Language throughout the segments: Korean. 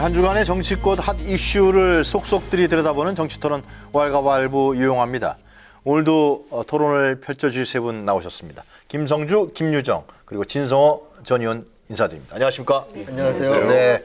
한 주간의 정치권 핫 이슈를 속속들이 들여다보는 정치토론 왈가왈부 유용합니다. 오늘도 토론을 펼쳐주실 세 분 나오셨습니다. 김성주, 김유정, 그리고 진성호 전 의원 인사드립니다. 안녕하십니까? 네, 안녕하세요. 네.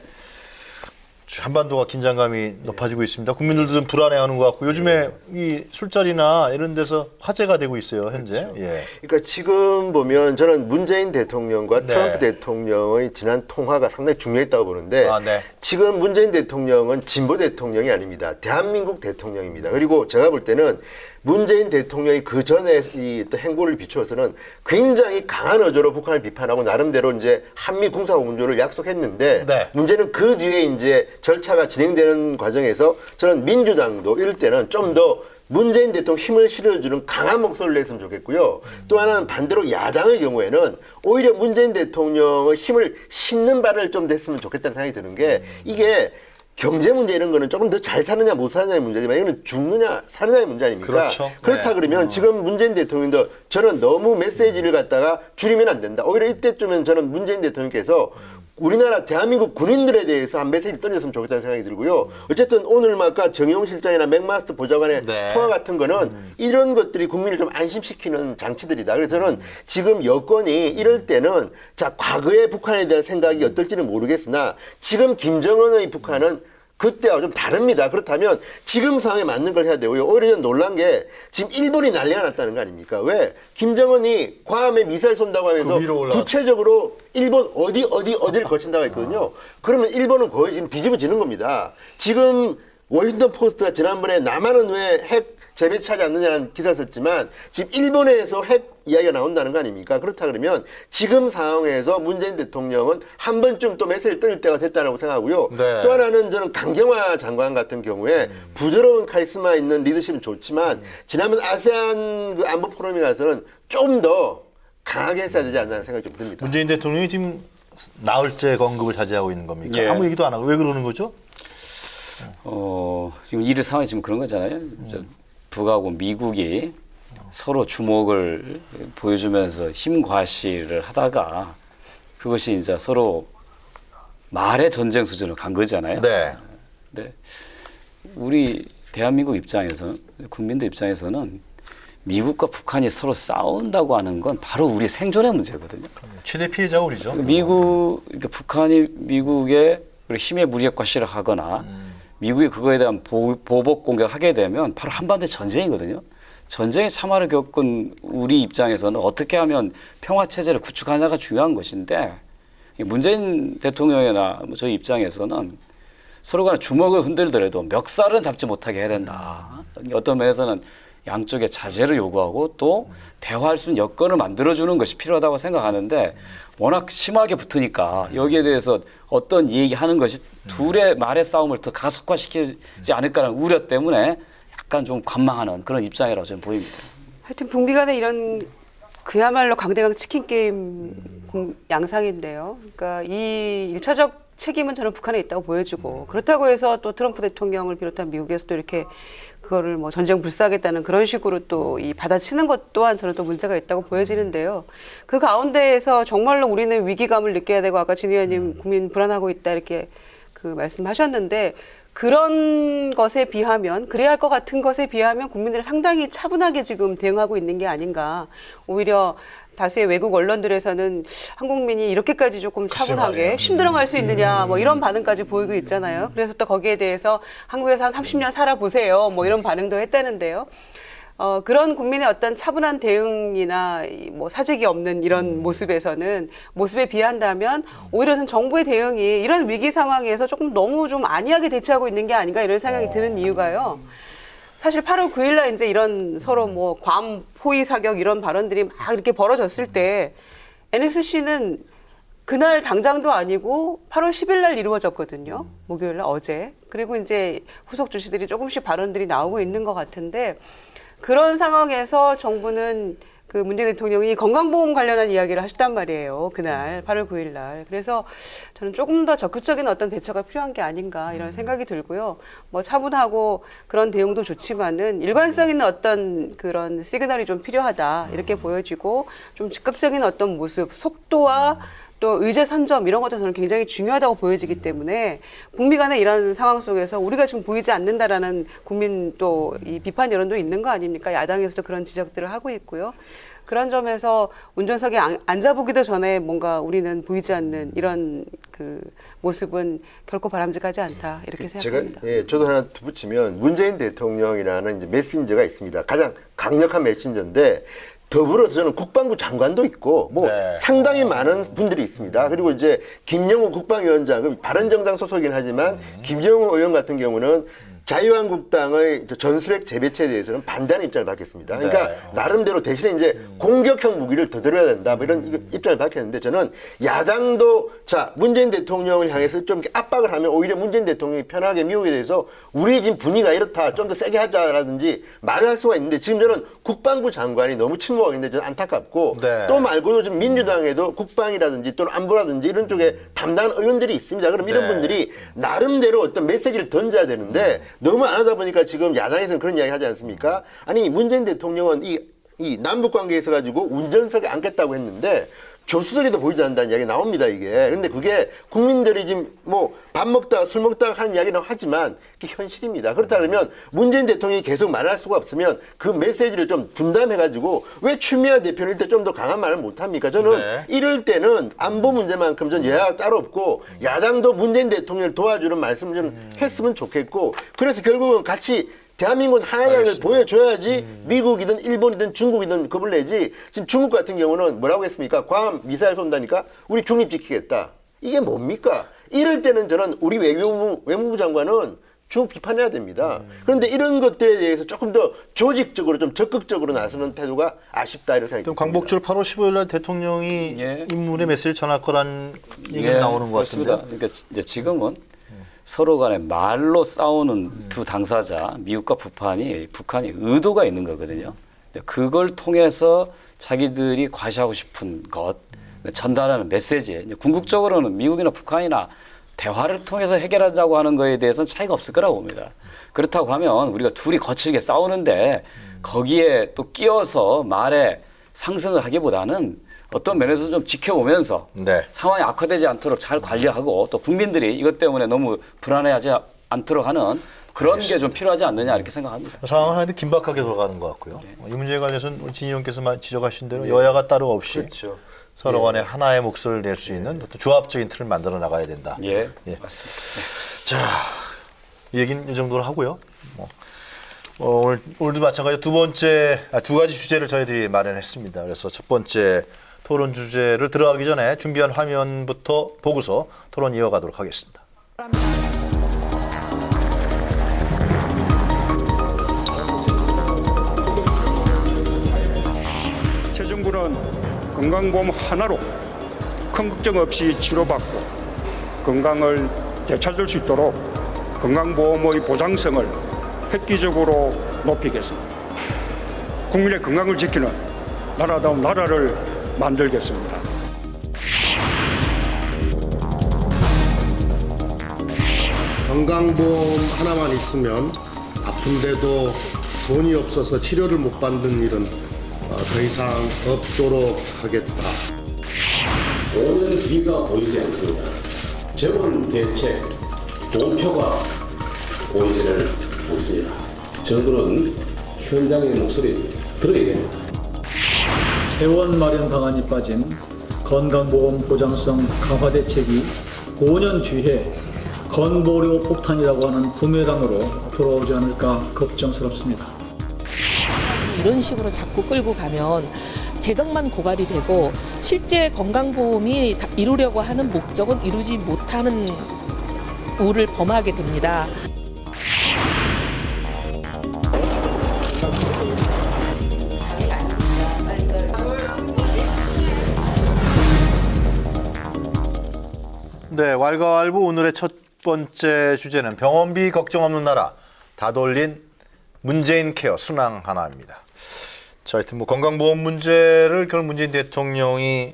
한반도가 긴장감이 높아지고 있습니다. 국민들도 좀 불안해하는 것 같고 요즘에 이 술자리나 이런 데서 화제가 되고 있어요, 현재. 그렇죠. 예. 그러니까 지금 보면 저는 문재인 대통령과 네. 트럼프 대통령의 지난 통화가 상당히 중요했다고 보는데 네. 지금 문재인 대통령은 진보 대통령이 아닙니다. 대한민국 대통령입니다. 그리고 제가 볼 때는 문재인 대통령이 그 전에 이 행보를 비추어서는 굉장히 강한 어조로 북한을 비판하고 나름대로 이제 한미 군사공조를 약속했는데 네. 문제는 그 뒤에 이제 절차가 진행되는 과정에서 저는 민주당도 이럴 때는 좀 더 문재인 대통령 힘을 실어주는 강한 목소리를 냈으면 좋겠고요. 또 하나는 반대로 야당의 경우에는 오히려 문재인 대통령의 힘을 싣는 발을 좀 냈으면 좋겠다는 생각이 드는 게 이게 경제 문제 이런 거는 조금 더 잘 사느냐 못 사느냐의 문제지만 이거는 죽느냐 사느냐의 문제 아닙니까? 그렇죠. 그렇다 네. 그러면 지금 문재인 대통령도 저는 너무 메시지를 갖다가 줄이면 안 된다. 오히려 이때쯤엔 저는 문재인 대통령께서 우리나라 대한민국 군인들에 대해서 한 메시지를 던졌으면 좋겠다는 생각이 들고요. 어쨌든 오늘 아까 정용 실장이나 맥마스터 보좌관의 네. 통화 같은 거는 이런 것들이 국민을 좀 안심시키는 장치들이다. 그래서 저는 지금 여건이 이럴 때는 자 과거의 북한에 대한 생각이 어떨지는 모르겠으나 지금 김정은의 북한은 그때와 좀 다릅니다. 그렇다면 지금 상황에 맞는 걸 해야 되고요. 오히려 좀 놀란 게 지금 일본이 난리가 났다는 거 아닙니까? 왜? 김정은이 괌에 미사일 쏜다고 하면서 구체적으로 일본 어디를 거친다고 했거든요. 그러면 일본은 거의 지금 뒤집어지는 겁니다. 지금 워싱턴 포스트가 지난번에 남한은 왜 핵 재배치하지 않느냐는 기사를 썼지만 지금 일본에서 핵 이야기가 나온다는 거 아닙니까? 그렇다 그러면 지금 상황에서 문재인 대통령은 한 번쯤 또 메시지를 뜰 때가 됐다고 생각하고요. 네. 또 하나는 저는 강경화 장관 같은 경우에 부드러운 카리스마 있는 리더십은 좋지만 지난번 아세안 그 안보 포럼에 가서는 좀 더 강하게 했어야 되지 않나 생각이 좀 듭니다. 문재인 대통령이 지금 나흘째 언급을 자제하고 있는 겁니까? 예. 아무 얘기도 안 하고 왜 그러는 거죠? 지금 이 상황이 지금 그런 거잖아요. 북하고 미국이 서로 주목을 보여주면서 힘 과시를 하다가 그것이 이제 서로 말의 전쟁 수준으로 간 거잖아요. 네. 근데 우리 대한민국 입장에서 국민들 입장에서는 미국과 북한이 서로 싸운다고 하는 건 바로 우리 생존의 문제거든요. 최대 피해자가 우리죠. 그러니까 북한이 미국의 힘의 무력 과시를 하거나 미국이 그거에 대한 보복 공격하게 되면 바로 한반도의 전쟁이거든요. 전쟁의 참화를 겪은 우리 입장에서는 어떻게 하면 평화 체제를 구축하냐가 중요한 것인데 문재인 대통령이나 저희 입장에서는 서로 간에 주먹을 흔들더라도 멱살은 잡지 못하게 해야 된다. 어떤 면에서는 양쪽의 자제를 요구하고 또 대화할 수 있는 여건을 만들어주는 것이 필요하다고 생각하는데 워낙 심하게 붙으니까 여기에 대해서 어떤 얘기하는 것이 둘의 말의 싸움을 더 가속화시키지 않을까라는 우려 때문에 약간 좀 관망하는 그런 입장이라고 저는 보입니다. 하여튼 북미 간에 이런 그야말로 강대강 치킨 게임 양상인데요. 그러니까 이 1차적 책임은 저는 북한에 있다고 보여지고 그렇다고 해서 또 트럼프 대통령을 비롯한 미국에서도 이렇게 그거를 뭐 전쟁 불사하겠다는 그런 식으로 또 이 받아치는 것 또한 저는 또 문제가 있다고 보여지는데요. 그 가운데에서 정말로 우리는 위기감을 느껴야 되고 아까 진 의원님 국민 불안하고 있다 이렇게 그 말씀하셨는데 그런 것에 비하면 그래야 할 것 같은 것에 비하면 국민들은 상당히 차분하게 지금 대응하고 있는 게 아닌가. 오히려 다수의 외국 언론들에서는 한국민이 이렇게까지 조금 차분하게 힘들어갈 수 있느냐 뭐 이런 반응까지 보이고 있잖아요. 그래서 또 거기에 대해서 한국에서 한 30년 살아보세요 뭐 이런 반응도 했다는데요. 그런 국민의 어떤 차분한 대응이나 뭐 사직이 없는 이런 모습에 비한다면 오히려 전 정부의 대응이 이런 위기 상황에서 조금 너무 좀 안이하게 대처하고 있는 게 아닌가 이런 생각이 드는 이유가요. 사실 8월 9일날 이제 이런 서로 뭐 괌 포위 사격 이런 발언들이 막 이렇게 벌어졌을 때 NSC는 그날 당장도 아니고 8월 10일 날 이루어졌거든요. 목요일 날 어제. 그리고 이제 후속 주시들이 조금씩 발언들이 나오고 있는 것 같은데 그런 상황에서 정부는 그 문재인 대통령이 건강보험 관련한 이야기를 하셨단 말이에요. 그날 8월 9일 날. 그래서 저는 조금 더 적극적인 어떤 대처가 필요한 게 아닌가 이런 생각이 들고요. 뭐 차분하고 그런 대응도 좋지만은 일관성 있는 어떤 그런 시그널이 좀 필요하다 이렇게 보여지고 좀 즉각적인 어떤 모습, 속도와 또 의제 선점 이런 것도 저는 굉장히 중요하다고 보여지기 때문에 북미 간의 이런 상황 속에서 우리가 지금 보이지 않는다라는 국민 또 이 비판 여론도 있는 거 아닙니까? 야당에서도 그런 지적들을 하고 있고요. 그런 점에서 운전석에 앉아보기도 전에 뭔가 우리는 보이지 않는 이런 그 모습은 결코 바람직하지 않다 이렇게 생각합니다. 저도 하나 덧붙이면 문재인 대통령이라는 이제 메신저가 있습니다. 가장 강력한 메신저인데 더불어서 저는 국방부 장관도 있고 뭐 네. 상당히 많은 분들이 있습니다. 그리고 이제 김영우 국방위원장, 바른정당 소속이긴 하지만 김영우 의원 같은 경우는 자유한국당의 전술핵 재배치에 대해서는 반대하는 입장을 밝혔습니다. 그러니까 네. 나름대로 대신에 이제 공격형 무기를 더 들어야 된다 뭐 이런 입장을 밝혔는데 저는 야당도 자 문재인 대통령을 향해서 좀 이렇게 압박을 하면 오히려 문재인 대통령이 편하게 미국에 대해서 우리 지금 분위기가 이렇다 좀 더 세게 하자라든지 말을 할 수가 있는데 지금 저는 국방부 장관이 너무 침묵하고 있는데 저는 안타깝고 네. 또 말고도 지금 민주당에도 국방이라든지 또는 안보라든지 이런 쪽에 담당한 의원들이 있습니다. 그럼 이런 네. 분들이 나름대로 어떤 메시지를 던져야 되는데 너무 안 하다 보니까 지금 야당에서는 그런 이야기 하지 않습니까? 아니 문재인 대통령은 이 남북 관계에 있어 가지고 운전석에 앉겠다고 했는데 조수석에도 보이지 않는다는 이야기 나옵니다 이게. 근데 그게 국민들이 지금 뭐 밥 먹다가 술 먹다가 하는 이야기는 하지만 그게 현실입니다. 그렇다 그러면 문재인 대통령이 계속 말할 수가 없으면 그 메시지를 좀 분담해 가지고 왜 추미애 대표는 일단 좀 더 강한 말을 못 합니까? 저는 네. 이럴 때는 안보 문제만큼 전 여야가 따로 없고 야당도 문재인 대통령을 도와주는 말씀을 저는 했으면 좋겠고 그래서 결국은 같이 대한민국은 하나를 보여줘야지 미국이든 일본이든 중국이든 겁을 내지 지금 중국 같은 경우는 뭐라고 했습니까? 괌 미사일 쏜다니까 우리 중립 지키겠다. 이게 뭡니까? 이럴 때는 저는 우리 외무부 장관은 중국 비판해야 됩니다. 그런데 이런 것들에 대해서 조금 더 조직적으로 좀 적극적으로 나서는 태도가 아쉽다 이런 생각이 좀 듭니다. 광복절 8월 15일 날 대통령이 예. 인물의 메시지를 전할 거란 얘기가 나오는 것 같은데. 그렇습니다. 그러니까 이제 지금은 서로 간에 말로 싸우는 두 당사자 미국과 북한이 의도가 있는 거거든요. 그걸 통해서 자기들이 과시하고 싶은 것 전달하는 메시지. 이제 궁극적으로는 미국이나 북한이나 대화를 통해서 해결하자고 하는 거에 대해서는 차이가 없을 거라고 봅니다. 그렇다고 하면 우리가 둘이 거칠게 싸우는데 거기에 또 끼어서 말에 상승을 하기보다는 어떤 면에서 좀 지켜보면서 네. 상황이 악화되지 않도록 잘 관리하고 또 국민들이 이것 때문에 너무 불안해하지 않도록 하는 그런 게 좀 필요하지 않느냐 이렇게 생각합니다. 상황은 하여튼 긴박하게 돌아가는 것 같고요. 이 문제에 관해서는 진 의원께서 지적하신 대로 여야가 따로 없이 그렇죠. 서로 간에 하나의 목소리를 낼 수 있는 어떤 조합적인 틀을 만들어 나가야 된다. 예, 예. 맞습니다. 자, 이 얘기는 이 정도로 하고요. 오늘도 마찬가지로 두 가지 주제를 저희들이 마련했습니다. 그래서 첫 번째 토론 주제를 들어가기 전에 준비한 화면부터 보고서 토론 이어가도록 하겠습니다. 새 정부는 건강보험 하나로 큰 걱정 없이 치료받고 건강을 되찾을 수 있도록 건강보험의 보장성을 획기적으로 높이겠습니다. 국민의 건강을 지키는 나라다운 나라를 만들겠습니다. 건강보험 하나만 있으면 아픈데도 돈이 없어서 치료를 못 받는 일은 더 이상 없도록 하겠다. 5년 뒤가 보이지 않습니다. 재원 대책, 목표가 보이지를 않습니다. 정부는 현장의 목소리 들어야 됩니다. 재원 마련 방안이 빠진 건강보험 보장성 강화 대책이 5년 뒤에 건보료 폭탄이라고 하는 부메랑으로 돌아오지 않을까 걱정스럽습니다. 이런 식으로 자꾸 끌고 가면 재정만 고갈이 되고 실제 건강보험이 이루려고 하는 목적은 이루지 못하는 우를 범하게 됩니다. 네, 왈가왈부 오늘의 첫 번째 주제는 병원비 걱정 없는 나라 다 돌린 문재인 케어 순항 하나입니다. 자, 하여튼 뭐 건강보험 문제를 결국 문재인 대통령이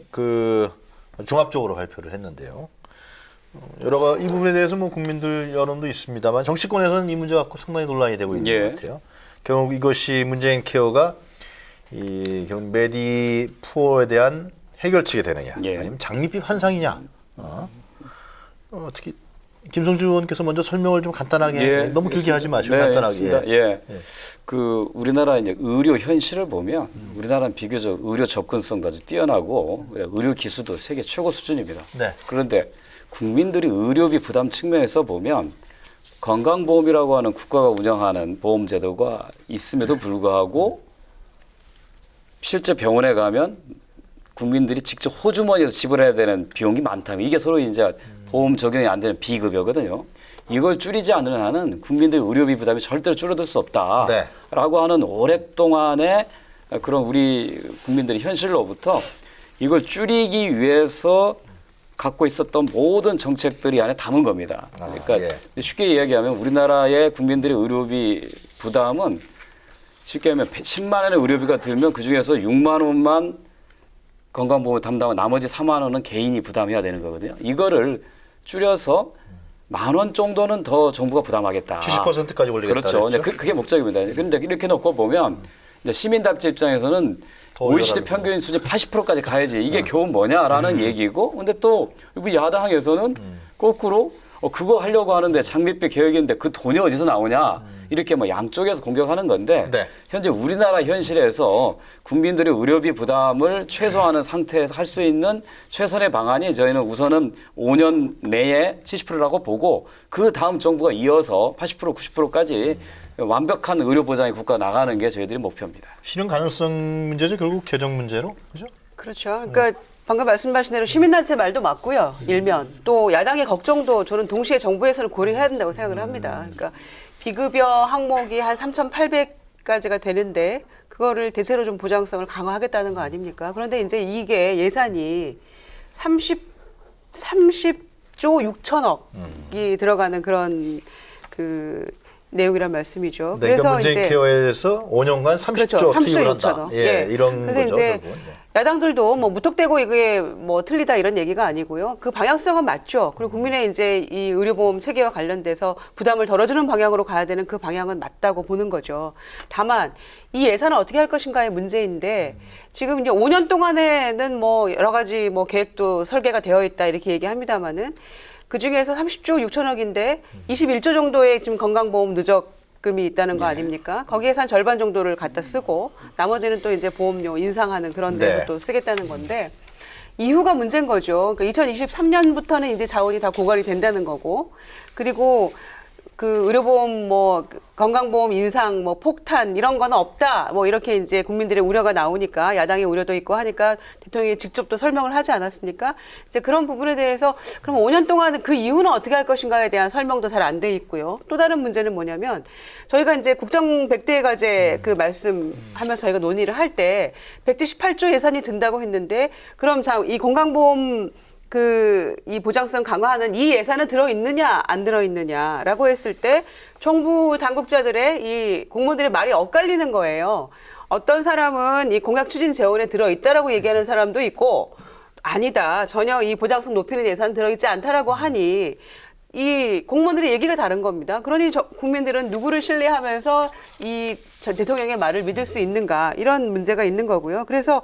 종합적으로 발표를 했는데요. 이 부분에 대해서 뭐 국민들 여론도 있습니다만 정치권에서는 이 문제 갖고 상당히 논란이 되고 있는 예. 것 같아요. 결국 이것이 문재인 케어가 결국 메디 푸어에 대한 해결책이 되느냐, 예. 아니면 장밋빛 환상이냐. 어떻게 김성주 의원께서 먼저 설명을 좀 간단하게 예, 너무 길게 하지 마시고 네, 간단하게. 있습니다. 예. 그 우리나라 이제 의료 현실을 보면 우리나라는 비교적 의료 접근성도 아주 뛰어나고 의료 기술도 세계 최고 수준입니다. 네. 그런데 국민들이 의료비 부담 측면에서 보면 건강보험이라고 하는 국가가 운영하는 보험제도가 있음에도 불구하고 실제 병원에 가면 국민들이 직접 호주머니에서 지불해야 되는 비용이 많다면 이게 서로 이제 보험 적용이 안 되는 비급여거든요. 이걸 줄이지 않는 한은 국민들의 의료비 부담이 절대로 줄어들 수 없다라고 네. 하는 오랫동안의 그런 우리 국민들의 현실로부터 이걸 줄이기 위해서 갖고 있었던 모든 정책들이 안에 담은 겁니다. 그러니까 예. 쉽게 이야기하면 우리나라의 국민들의 의료비 부담은 쉽게 하면 10만 원의 의료비가 들면 그중에서 6만 원만 건강보험 담당하고 나머지 4만 원은 개인이 부담해야 되는 거거든요. 이거를 줄여서 10,000원 정도는 더 정부가 부담하겠다. 70%까지 올리겠다. 그렇죠. 그랬죠? 그게 목적입니다. 그런데 이렇게 놓고 보면 이제 시민단체 입장에서는 더 OECD 올려가지고. 평균 수준 80%까지 가야지 이게 겨우 뭐냐라는 얘기고, 근데 또 우리 야당에서는 거꾸로 그거 하려고 하는데 장밋빛 계획인데 그 돈이 어디서 나오냐 이렇게 뭐 양쪽에서 공격하는 건데 네. 현재 우리나라 현실에서 국민들의 의료비 부담을 최소화하는 상태에서 할 수 있는 최선의 방안이 저희는 우선은 5년 내에 70%라고 보고 그 다음 정부가 이어서 80% 90%까지 완벽한 의료 보장의 국가 나가는 게 저희들의 목표입니다. 실현 가능성 문제죠. 결국 재정 문제로. 그죠? 그렇죠. 그러니까 방금 말씀하신 대로 시민단체 말도 맞고요. 일면 또 야당의 걱정도 저는 동시에 정부에서는 고려해야 된다고 생각을 합니다. 그러니까 비급여 항목이 한 3,800가지가 되는데 그거를 대체로 좀 보장성을 강화하겠다는 거 아닙니까? 그런데 이제 이게 예산이 30조 6천억이 들어가는 그런 그 내용이란 말씀이죠. 네, 그러니까 문재인 케어에 대해서 5년간 30조 그렇죠. 투입을 30조 한다. 6천억. 예, 이런 그래서 거죠. 이제 결국은. 네. 야당들도 뭐 무턱대고 이게 뭐 틀리다 이런 얘기가 아니고요. 그 방향성은 맞죠. 그리고 국민의 이제 이 의료보험 체계와 관련돼서 부담을 덜어주는 방향으로 가야 되는 그 방향은 맞다고 보는 거죠. 다만 이 예산을 어떻게 할 것인가의 문제인데 지금 이제 5년 동안에는 뭐 여러 가지 뭐 계획도 설계가 되어 있다 이렇게 얘기합니다만은 그 중에서 30조 6천억인데 21조 정도의 지금 건강보험 누적금이 있다는 거 아닙니까? 거기에서 한 절반 정도를 갖다 쓰고 나머지는 또 이제 보험료 인상하는 그런 데로 네. 또 쓰겠다는 건데 이후가 문제인 거죠. 그러니까 2023년부터는 이제 자원이 다 고갈이 된다는 거고 그리고 그 의료보험 뭐 건강보험 인상 뭐 폭탄 이런 거는 없다 뭐 이렇게 이제 국민들의 우려가 나오니까 야당의 우려도 있고 하니까 대통령이 직접 또 설명을 하지 않았습니까? 이제 그런 부분에 대해서 그럼 5년 동안은 그 이후는 어떻게 할 것인가에 대한 설명도 잘 안 돼 있고요. 또 다른 문제는 뭐냐면 저희가 이제 국정 100대 과제 그 말씀하면서 저희가 논의를 할 때 178조 예산이 든다고 했는데 그럼 자 이 건강보험 이 보장성 강화하는 이 예산은 들어있느냐 안 들어있느냐라고 했을 때 정부 당국자들의 이 공무원들의 말이 엇갈리는 거예요. 어떤 사람은 이 공약 추진 재원에 들어있다라고 얘기하는 사람도 있고 아니다 전혀 이 보장성 높이는 예산 들어있지 않다라고 하니 이 공무원들의 얘기가 다른 겁니다. 그러니 국민들은 누구를 신뢰하면서 이 대통령의 말을 믿을 수 있는가 이런 문제가 있는 거고요. 그래서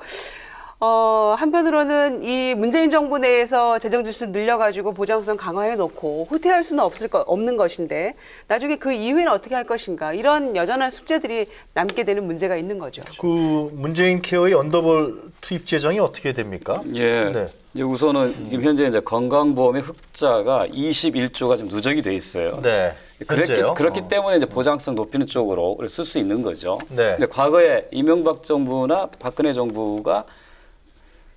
한편으로는 이 문재인 정부 내에서 재정 지출 늘려가지고 보장성 강화해 놓고 후퇴할 수는 없는 것인데 나중에 그 이후에는 어떻게 할 것인가 이런 여전한 숙제들이 남게 되는 문제가 있는 거죠. 그 문재인 케어의 언더볼 투입 재정이 어떻게 됩니까? 예. 네. 이제 우선은 지금 현재 이제 건강보험의 흑자가 21조가 좀 누적이 돼 있어요. 네. 현재요? 그렇기 때문에 이제 보장성 높이는 쪽으로 쓸 수 있는 거죠. 네. 근데 과거에 이명박 정부나 박근혜 정부가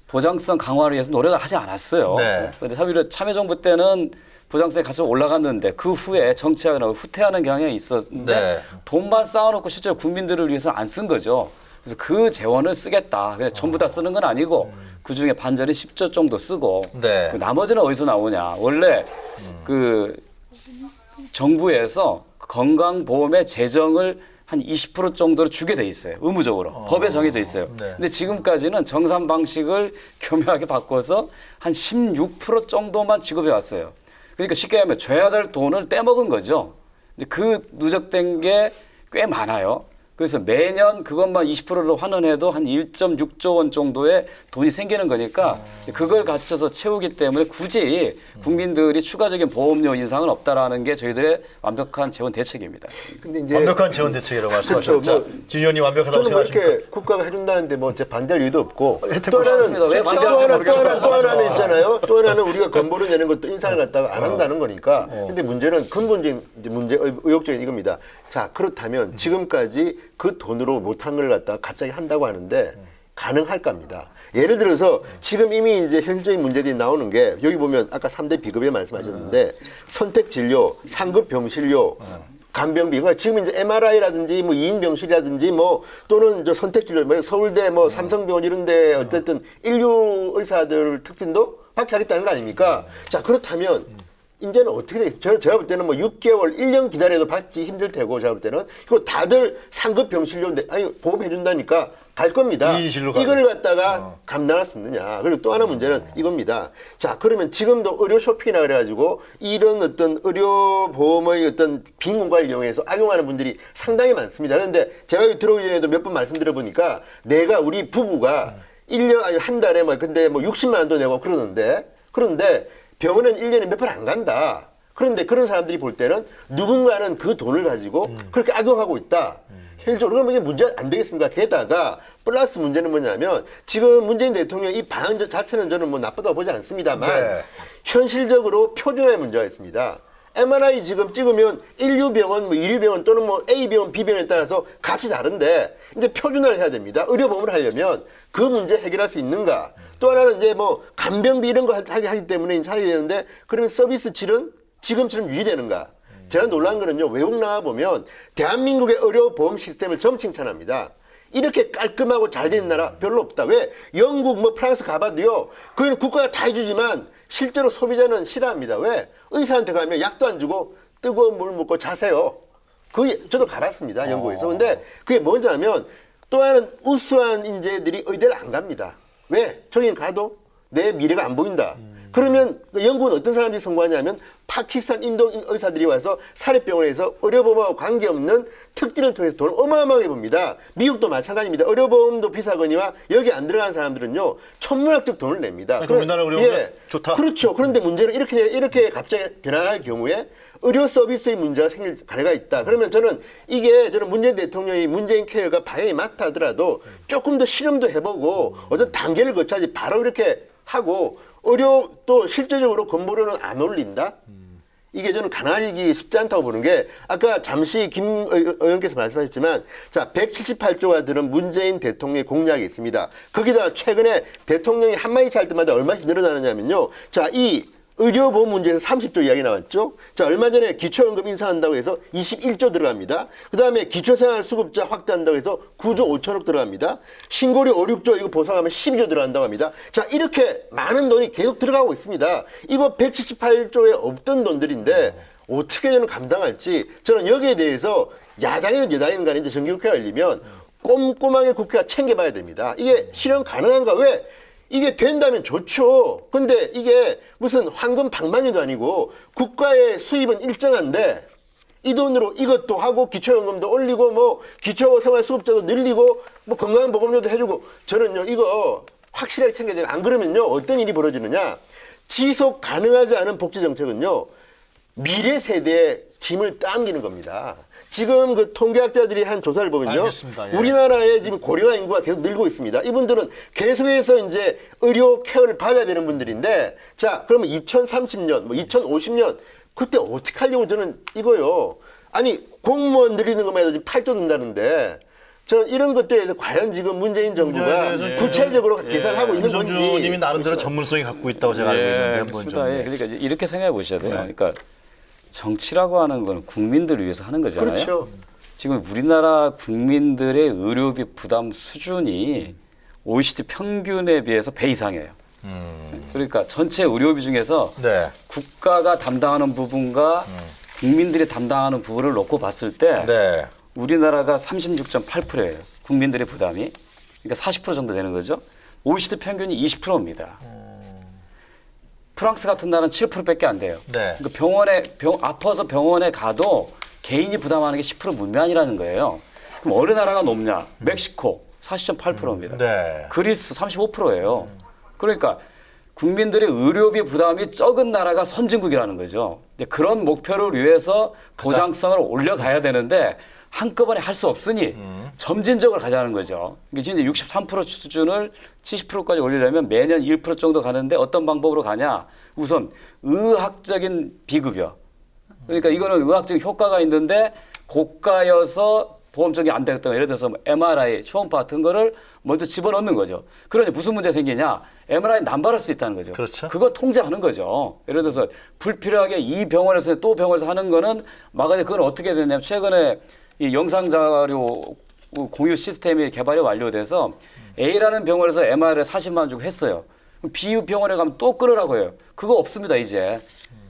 보장성 강화를 위해서 노력을 하지 않았어요. 네. 그런데 오히려 참여정부 때는 보장성이 가서 올라갔는데 그 후에 정치하거나 후퇴하는 경향이 있었는데 네. 돈만 쌓아놓고 실제로 국민들을 위해서 안 쓴 거죠. 그래서 그 재원을 쓰겠다. 그냥 전부 다 쓰는 건 아니고 그 중에 반절인 10조 정도 쓰고 네. 그 나머지는 어디서 나오냐. 원래 그 정부에서 건강보험의 재정을 한 20% 정도로 주게 돼 있어요. 의무적으로. 법에 정해져 있어요. 네. 근데 지금까지는 정산 방식을 교묘하게 바꿔서 한 16% 정도만 지급해 왔어요. 그러니까 쉽게 하면 줘야 될 돈을 떼먹은 거죠. 그 누적된 게 꽤 많아요. 그래서 매년 그것만 20%로 환원해도 한 1.6조 원 정도의 돈이 생기는 거니까 그걸 갖춰서 채우기 때문에 굳이 국민들이 추가적인 보험료 인상은 없다라는 게 저희들의 완벽한 재원 대책입니다. 근데 이제 완벽한 재원 대책이라고 말씀하셨죠. 그렇죠. 진 의원이 완벽하다고 저는 뭐 생각하십니까? 이렇게 국가가 해준다는데 뭐 제 반대할 이유도 없고 또 맞습니다. 왜 반대하는지 또 모르겠어요. 하나는 있잖아요. 또 하나는 우리가 건보료 내는 것도 인상을 갖다가 안 한다는 거니까. 근데 문제는 근본적인 이제 문제 의혹적인 이겁니다. 자 그렇다면 지금까지 그 돈으로 못한 걸 갖다가 갑자기 한다고 하는데 가능할까입니다. 예를 들어서 지금 이미 이제 현실적인 문제들이 나오는 게 여기 보면 아까 3대 비급여 말씀하셨는데 선택 진료, 상급 병실료, 간병비, 그러니까 지금 이제 MRI라든지 뭐 2인 병실이라든지 뭐 또는 저 선택 진료, 뭐 서울대 뭐 삼성병원 이런데 어쨌든 인류 의사들 특진도 받게 하겠다는 거 아닙니까? 자 그렇다면 이제는 어떻게 되겠어요? 제가 볼 때는 뭐 6개월, 1년 기다려도 받기 힘들 테고 제가 볼 때는 이거 다들 상급 병실료 아니 보험해 준다니까 갈 겁니다. 이걸 갖다가 감당할 수 있느냐. 그리고 또 하나 문제는 이겁니다. 자, 그러면 지금도 의료 쇼핑이라 그래가지고 이런 어떤 의료 보험의 어떤 빈 공간을 이용해서 악용하는 분들이 상당히 많습니다. 그런데 제가 여기 들어오기 전에도 몇 번 말씀드려 보니까 내가 우리 부부가 1년 아니 한 달에 뭐 근데 뭐 60만 원도 내고 그러는데 병원은 1년에 몇 번 안 간다. 그런데 그런 사람들이 볼 때는 누군가는 그 돈을 가지고 그렇게 악용하고 있다. 현실적으로 그러면 이게 문제 안 되겠습니까? 게다가 플러스 문제는 뭐냐면 지금 문재인 대통령 이 방안 자체는 저는 뭐 나쁘다고 보지 않습니다만 현실적으로 표준화의 문제가 있습니다. MRI 지금 찍으면 1류병원, 뭐 2류병원 또는 뭐 A병원, B병원에 따라서 값이 다른데 이제 표준화를 해야 됩니다. 의료보험을 하려면 그 문제 해결할 수 있는가? 또 하나는 이제 뭐 간병비 이런 거 하기 때문에 이제 하게 되는데 그러면 서비스 질은 지금처럼 유지되는가? 제가 놀란 거는요, 외국 나와 보면 대한민국의 의료보험 시스템을 좀 칭찬합니다. 이렇게 깔끔하고 잘 된 나라 별로 없다. 왜? 영국, 뭐 프랑스 가봐도요, 그건 국가가 다 해주지만 실제로 소비자는 싫어합니다. 왜? 의사한테 가면 약도 안 주고 뜨거운 물 먹고 자세요. 그게 저도 가봤습니다. 영국에서. 근데 그게 뭐냐면 또 하나는 우수한 인재들이 의대를 안 갑니다. 왜? 저긴 가도 내 미래가 안 보인다. 그러면 영국은 어떤 사람들이 선고하냐면 파키스탄, 인도 의사들이 와서 사립병원에서 의료보험하고 관계없는 특진을 통해서 돈을 어마어마하게 봅니다. 미국도 마찬가지입니다. 의료보험도 비싸거니와 여기 안 들어가는 사람들은요 천문학적 돈을 냅니다. 우리나라 의료보험 좋다. 그렇죠. 그런데 문제는 이렇게 갑자기 변화할 경우에 의료 서비스의 문제가 생길 가능성이 있다. 그러면 저는 문재인 대통령이 문재인 케어가 방향이 맞다 하더라도 조금 더 실험도 해보고 어떤 단계를 거쳐야지 바로 이렇게 하고 의료 또 실제적으로 건보료는 안 올린다? 이게 저는 가능하기 쉽지 않다고 보는 게 아까 잠시 김 의원께서 말씀하셨지만 자 178조가 들은 문재인 대통령의 공약이 있습니다. 거기다 최근에 대통령이 한마디 할 때마다 얼마씩 늘어나느냐면요. 자, 이 의료보험 문제에서 30조 이야기 나왔죠. 자, 얼마 전에 기초연금 인상한다고 해서 21조 들어갑니다. 그 다음에 기초생활수급자 확대한다고 해서 9조 5천억 들어갑니다. 신고료 5, 6조 이거 보상하면 12조 들어간다고 합니다. 자, 이렇게 많은 돈이 계속 들어가고 있습니다. 이거 178조에 없던 돈들인데 어떻게 저는 감당할지 저는 여기에 대해서 야당이든 여당이든 간에 이제 정기국회가 열리면 꼼꼼하게 국회가 챙겨봐야 됩니다. 이게 실현 가능한가? 왜? 이게 된다면 좋죠. 근데 이게 무슨 황금 방망이도 아니고 국가의 수입은 일정한데 이 돈으로 이것도 하고 기초연금도 올리고 뭐 기초생활수급자도 늘리고 뭐 건강보험료도 해주고 저는요 이거 확실하게 챙겨야 돼요. 안 그러면요 어떤 일이 벌어지느냐. 지속 가능하지 않은 복지정책은요 미래 세대의 짐을 당기는 겁니다. 지금 그 통계학자들이 한 조사를 보면요. 알겠습니다. 예. 우리나라의 지금 고령화 인구가 계속 늘고 있습니다. 이분들은 계속해서 이제 의료 케어를 받아야 되는 분들인데 자, 그러면 2030년, 뭐 2050년 그때 어떻게 하려고 저는 이거요. 아니, 공무원 늘리는 것만 해도 지금 8조 든다는데 저는 이런 것들에 대해서 과연 지금 문재인 정부가 구체적으로 계산을 하고 있는 건지. 김성주님이 나름대로 전문성이 갖고 있다고 제가 알고 있는데 그렇습니다. 예, 그러니까 이렇게 생각해 보셔야 돼요. 그러니까 정치라고 하는 건 국민들을 위해서 하는 거잖아요. 그렇죠. 지금 우리나라 국민들의 의료비 부담 수준이 OECD 평균에 비해서 배 이상이에요. 그러니까 전체 의료비 중에서 국가가 담당하는 부분과 국민들이 담당하는 부분을 놓고 봤을 때 우리나라가 36.8%예요. 국민들의 부담이. 그러니까 40% 정도 되는 거죠. OECD 평균이 20%입니다. 프랑스 같은 나라는 7%밖에 안 돼요. 그러니까 아파서 병원에 가도 개인이 부담하는 게 10% 문면이라는 거예요. 그럼 어느 나라가 높냐? 멕시코 40.8%입니다. 네. 그리스 35%예요. 그러니까 국민들의 의료비 부담이 적은 나라가 선진국이라는 거죠. 이제 그런 목표를 위해서 보장성을 올려가야 되는데 한꺼번에 할 수 없으니 점진적으로 가자는 거죠. 이게 이제 63% 수준을 70%까지 올리려면 매년 1% 정도 가는데 어떤 방법으로 가냐? 우선 의학적인 비급여. 그러니까 이거는 의학적인 효과가 있는데 고가여서 보험적이 안 되겠다. 예를 들어서 MRI, 초음파 같은 거를 먼저 집어넣는 거죠. 그러니 무슨 문제 생기냐? MRI 남발할 수 있다는 거죠. 그렇죠. 그거 통제하는 거죠. 예를 들어서 불필요하게 이 병원에서 또 병원에서 하는 거는 막아야 그건 어떻게 되냐면 최근에 이 영상자료 공유 시스템이 개발이 완료돼서 A라는 병원에서 MRI를 40만 원 주고 했어요. B 병원에 가면 또 끊으라고 해요. 그거 없습니다, 이제.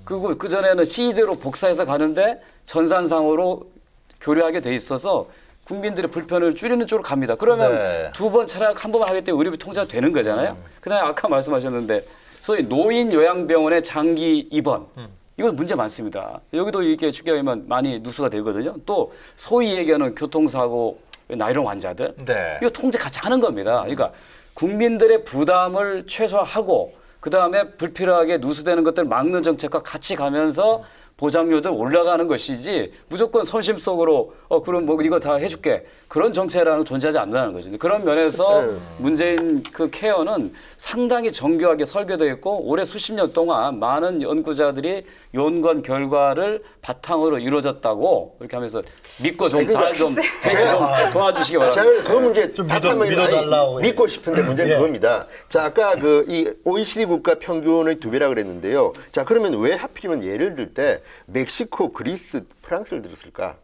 그리고 그전에는 CED로 복사해서 가는데 전산상으로 교류하게 돼 있어서 국민들의 불편을 줄이는 쪽으로 갑니다. 그러면 네. 두 번 차라리 한 번만 하기 때문에 의료비 통제가 되는 거잖아요. 그다음에 아까 말씀하셨는데 소위 노인 요양병원의 장기 입원. 이건 문제 많습니다. 여기도 이렇게 쉽게 하면 많이 누수가 되거든요. 또 소위 얘기하는 교통사고 나이로운 환자들. 네. 이거 통제 같이 하는 겁니다. 그러니까 국민들의 부담을 최소화하고 그다음에 불필요하게 누수되는 것들을 막는 정책과 같이 가면서 보장료도 올라가는 것이지 무조건 선심 속으로 그럼 뭐 이거 다 해줄게 그런 정책이라는 존재하지 않는다는 거죠. 그런 면에서 문재인 그 케어는 상당히 정교하게 설계되어 있고 올해 수십 년 동안 많은 연구자들이 연구한 결과를 바탕으로 이루어졌다고 이렇게 하면서 믿고 좀 잘 좀 도와주시기 바랍니다. 제가 그 문제 좀 답하면 믿어달라고. 믿고 싶은데 문제는 그겁니다. 자, 아까 그 이 OECD 국가 평균의 2배라 그랬는데요. 자, 그러면 왜 하필이면 예를 들 때 멕시코, 그리스, 프랑스를 들었을까?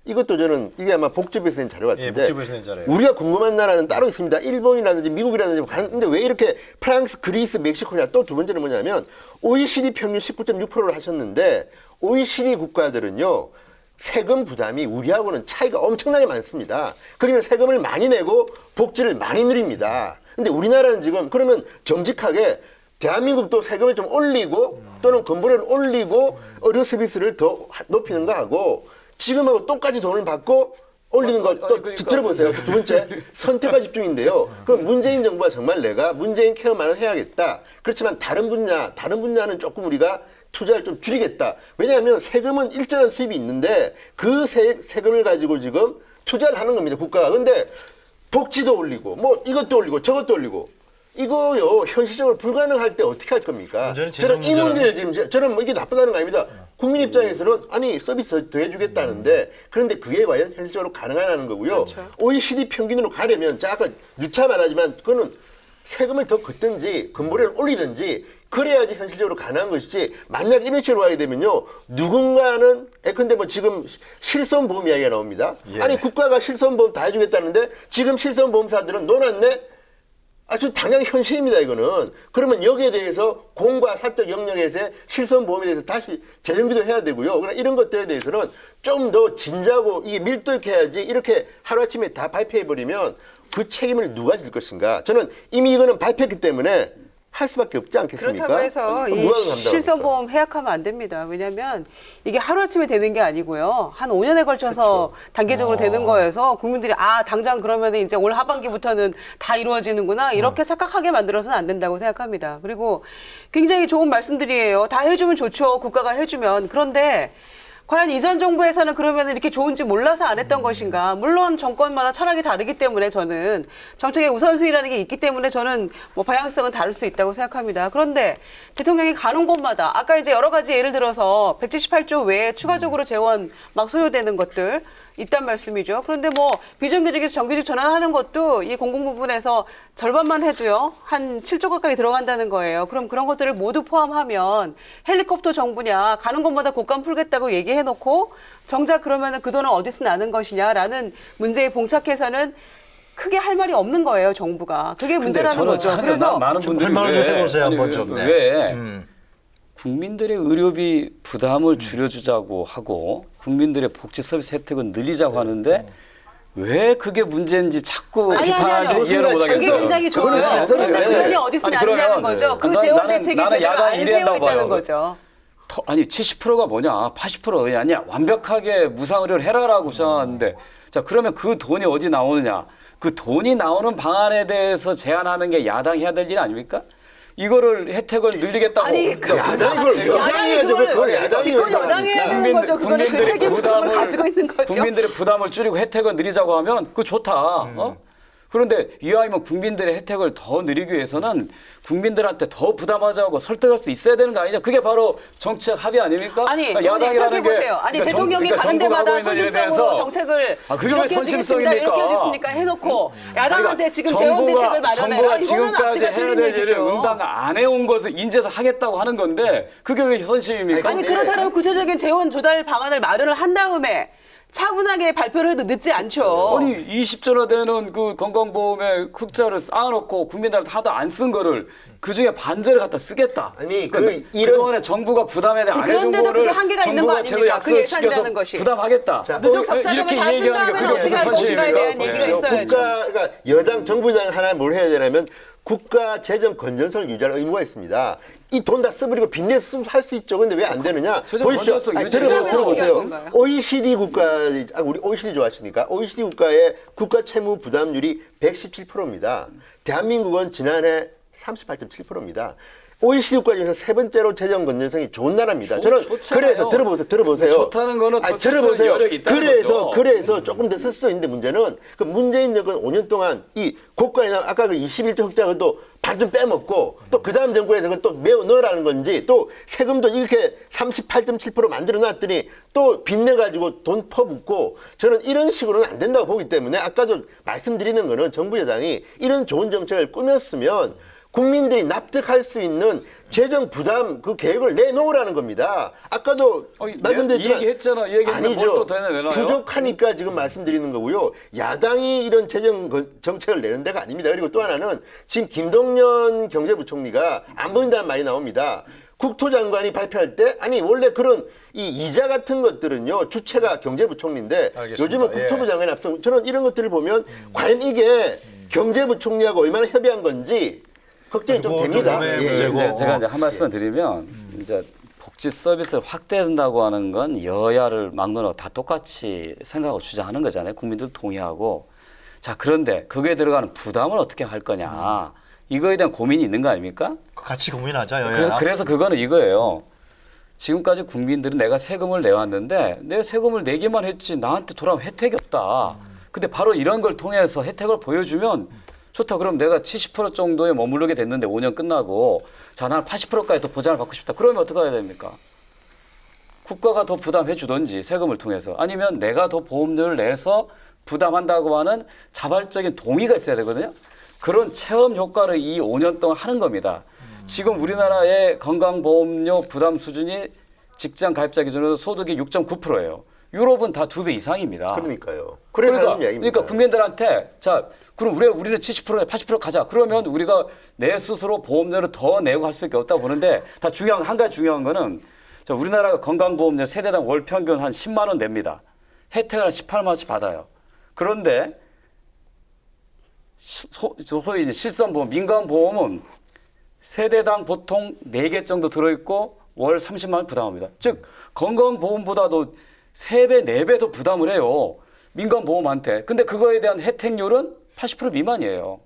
이것도 저는 이게 아마 복지부에서 낸 자료 같은데 복지부에서 낸 자료예요. 우리가 궁금한 나라는 따로 있습니다. 일본이라든지 미국이라든지 근데 왜 이렇게 프랑스, 그리스, 멕시코냐? 또 두 번째는 뭐냐면 OECD 평균 19.6%를 하셨는데 OECD 국가들은요. 세금 부담이 우리하고는 차이가 엄청나게 많습니다. 거기는 세금을 많이 내고 복지를 많이 누립니다. 근데 우리나라는 지금 그러면 정직하게 대한민국도 세금을 좀 올리고 또는 건보료를 올리고 의료 서비스를 더 높이는 거 하고 지금하고 똑같이 돈을 받고 올리는 거 또 들어보세요. 두 번째 선택과 집중인데요. 그럼 문재인 정부가 정말 내가 문재인 케어만은 해야겠다. 그렇지만 다른 분야는 조금 우리가 투자를 좀 줄이겠다. 왜냐하면 세금은 일정한 수입이 있는데 그 세금을 가지고 지금 투자를 하는 겁니다. 국가가. 근데 복지도 올리고 뭐 이것도 올리고 저것도 올리고 이거요 현실적으로 불가능할 때 어떻게 할 겁니까? 저는 이 문제를 지금 저는 뭐 이게 나쁘다는 거 아닙니다. 국민 입장에서는 아니 서비스 더 해주겠다는데 그런데 그게 과연 현실적으로 가능하냐는 거고요. 그렇죠. OECD 평균으로 가려면 자 아까 유차 말하지만 그거는 세금을 더 걷든지 건보료를 올리든지 그래야지 현실적으로 가능한 것이지 만약 이런 식으로 하게 되면요 누군가는 예컨대 뭐 지금 실손보험 이야기가 나옵니다. 예. 아니 국가가 실손보험 다 해주겠다는데 지금 실손보험사들은 논았네. 아주 당연히 현실입니다, 이거는. 그러면 여기에 대해서 공과 사적 영역에서의 실손보험에 대해서 다시 재정비도 해야 되고요. 그러나 이런 것들에 대해서는 좀 더 진지하고 이게 밀도 있게 해야지 이렇게 하루아침에 다 발표해버리면 그 책임을 누가 질 것인가. 저는 이미 이거는 발표했기 때문에 할 수밖에 없지 않겠습니까? 그렇다고 해서 이 누가 감당합니까? 실손보험 해약하면 안 됩니다. 왜냐하면 이게 하루아침에 되는 게 아니고요. 한 5년에 걸쳐서 단계적으로 되는 거여서 국민들이 당장 그러면 이제 올 하반기부터는 다 이루어지는구나 이렇게 착각하게 만들어서는 안 된다고 생각합니다. 그리고 굉장히 좋은 말씀들이에요. 다 해주면 좋죠. 국가가 해주면. 그런데 과연 이전 정부에서는 그러면 이렇게 좋은지 몰라서 안 했던 것인가. 물론 정권마다 철학이 다르기 때문에 저는 정책의 우선순위라는 게 있기 때문에 저는 뭐 방향성은 다를 수 있다고 생각합니다. 그런데 대통령이 가는 곳마다 아까 이제 여러 가지 예를 들어서 178조 외에 추가적으로 재원 막 소요되는 것들 있단 말씀이죠. 그런데 뭐 비정규직에서 정규직 전환하는 것도 이 공공 부분에서 절반만 해도요. 한 7조 가까이 들어간다는 거예요. 그럼 그런 것들을 모두 포함하면 헬리콥터 정부냐 가는 곳마다 곡간 풀겠다고 얘기해놓고 정작 그러면은 그 돈은 어디서 나는 것이냐라는 문제에 봉착해서는 크게 할 말이 없는 거예요. 정부가. 그게 문제라는 거죠. 그래서 많은 분들이 좀 해보세요, 한번 좀. 네. 왜 국민들의 의료비 부담을 줄여주자고 하고 국민들의 복지 서비스 혜택을 늘리자고 하는데 왜 그게 문제인지 자꾸 비판하지 이해를 못하겠어요. 그게 굉장히 좋아요. 그런데 그 돈이 어디서 나느냐는 거죠. 그 재원 대책이 제대로 안 되어 있다는 거죠. 아니 70%가 뭐냐 80%가 아니야 완벽하게 무상의료를 해라라고 주장하는데 자, 그러면 그 돈이 어디 나오느냐? 그 돈이 나오는 방안에 대해서 제안하는 게 야당이 해야 될 일 아닙니까? 이거를 혜택을 늘리겠다고. 아니, 야당이 그걸 여당이 해야죠. 그걸 야당이 집권 여당이 해야 되는 거죠. 그거는 그 책임을 가지고 있는 거죠. 국민들의 부담을 줄이고 혜택을 늘리자고 하면 그거 좋다. 어? 그런데 이왕이면 국민들의 혜택을 더 늘리기 위해서는 국민들한테 더 부담하자고 설득할 수 있어야 되는 거 아니냐? 그게 바로 정치적 합의 아닙니까? 아니, 그러니까 생각해 보세요. 아니, 그러니까 대통령이 그러니까 가는 정부가 데마다 하고 있는 일에 선심성으로 대해서 정책을 그게 왜 이렇게 해주겠습니다, 이렇게 선심성입니까? 해주겠습니까 해놓고 야당한테 그러니까 지금 재원 대책을 마련해라. 정부가 이거는 지금까지 앞뒤가 해야 틀린 될 일을 얘기죠. 응당 안 해온 것을 인제서 하겠다고 하는 건데 그게 왜 선심입니까? 아니 그렇다면 구체적인 재원 조달 방안을 마련을 한 다음에 차분하게 발표를 해도 늦지 않죠. 아니 20조나 되는 그 건강보험에 흑자를 쌓아놓고 국민들한테 하나도 안 쓴 거를 그중에 반절을 갖다 쓰겠다. 아니, 그동안에 정부가 부담에 대해 안 해준 그런데도 거를 그게 한계가 있는 거 정부가 제도 아닙니까? 그 약속을 예산이라는 시켜서 것이. 부담하겠다. 자, 누적 적자금을 이렇게 다 쓴 얘기하는 게 다음에 그게 어떻게 할 것인가에 대한 얘기가 있어야죠. 국가가 여당 정부장 하나 뭘 해야 되냐면 국가 재정 건전성을 유지할 의무가 있습니다. 이 돈 다 써버리고 빚내서 할 수 있죠. 근데 왜 안 되느냐? 재정 보십시오. 건전성 아니, 유지하려면 어떻게 들어보세요. 하는 건가요? OECD 국가, 우리 OECD 좋아하시니까 OECD 국가의 국가 채무 부담률이 117%입니다. 대한민국은 지난해 38.7%입니다. OECD 국가 중에서 세 번째로 재정 건전성이 좋은 나라입니다. 저는 좋잖아요. 그래서 들어보세요. 좋다는 거는 아니, 더 쓸 수 여력이 있다는 거죠. 그래서 조금 더 쓸 수 있는데 문제는 그 문재인 정권 5년 동안 이 고가이나 아까 그 21조 흑자를 또 반쯤 빼먹고 또 그 다음 정부에서 그걸 또 메워 넣으라는 건지 또 세금도 이렇게 38.7% 만들어 놨더니 또 빚내가지고 돈 퍼붓고 저는 이런 식으로는 안 된다고 보기 때문에 아까도 말씀드리는 거는 정부 여당이 이런 좋은 정책을 꾸몄으면 국민들이 납득할 수 있는 재정 부담 그 계획을 내놓으라는 겁니다. 아까도 말씀드렸지만 이 얘기했잖아. 이 얘기했는데 뭘 아니죠. 또 더 내놔요? 부족하니까 지금 말씀드리는 거고요. 야당이 이런 재정 정책을 내는 데가 아닙니다. 그리고 또 하나는 지금 김동연 경제부총리가 안 보인다는 말이 나옵니다. 국토장관이 발표할 때 아니 원래 그런 이 이자 같은 것들은요 주체가 경제부총리인데 알겠습니다. 요즘은 국토부 장관이 앞서 저는 이런 것들을 보면 과연 이게 경제부총리하고 얼마나 협의한 건지 걱정이 좀 됩니다. 문제고. 제가 이제 한 말씀을 드리면 이제 복지 서비스를 확대된다고 하는 건 여야를 막론하고 다 똑같이 생각하고 주장하는 거잖아요. 국민들 동의하고. 자, 그런데 거기에 들어가는 부담을 어떻게 할 거냐. 이거에 대한 고민이 있는 거 아닙니까? 같이 고민하자. 여야. 그래서 그거는 이거예요. 지금까지 국민들은 내가 세금을 내왔는데 내 세금을 내기만 했지 나한테 돌아온 혜택이 없다. 근데 바로 이런 걸 통해서 혜택을 보여주면 좋다. 그럼 내가 70% 정도에 머무르게 됐는데 5년 끝나고 자, 난 80%까지 더 보장을 받고 싶다. 그러면 어떻게 해야 됩니까? 국가가 더 부담해 주든지 세금을 통해서 아니면 내가 더 보험료를 내서 부담한다고 하는 자발적인 동의가 있어야 되거든요. 그런 체험 효과를 이 5년 동안 하는 겁니다. 지금 우리나라의 건강보험료 부담 수준이 직장 가입자 기준으로 소득이 6.9%예요. 유럽은 다 2배 이상입니다. 그러니까요. 그래서 하는 이야기입니다. 그러니까 국민들한테 자, 그럼 우리는 70%에 80% 가자. 그러면 우리가 내 스스로 보험료를 더 내고 할 수밖에 없다고 보는데 다 한 가지 중요한 거는 자, 우리나라가 건강보험료 세대당 월 평균 한 10만 원 냅니다. 혜택을 한 18만 원씩 받아요. 그런데 소위 이제 실손보험, 민간보험은 세대당 보통 4개 정도 들어있고 월 30만 원 부담합니다. 즉 건강보험보다도 3배, 4배 더 부담을 해요. 민간보험한테. 근데 그거에 대한 혜택률은 80% 미만이에요.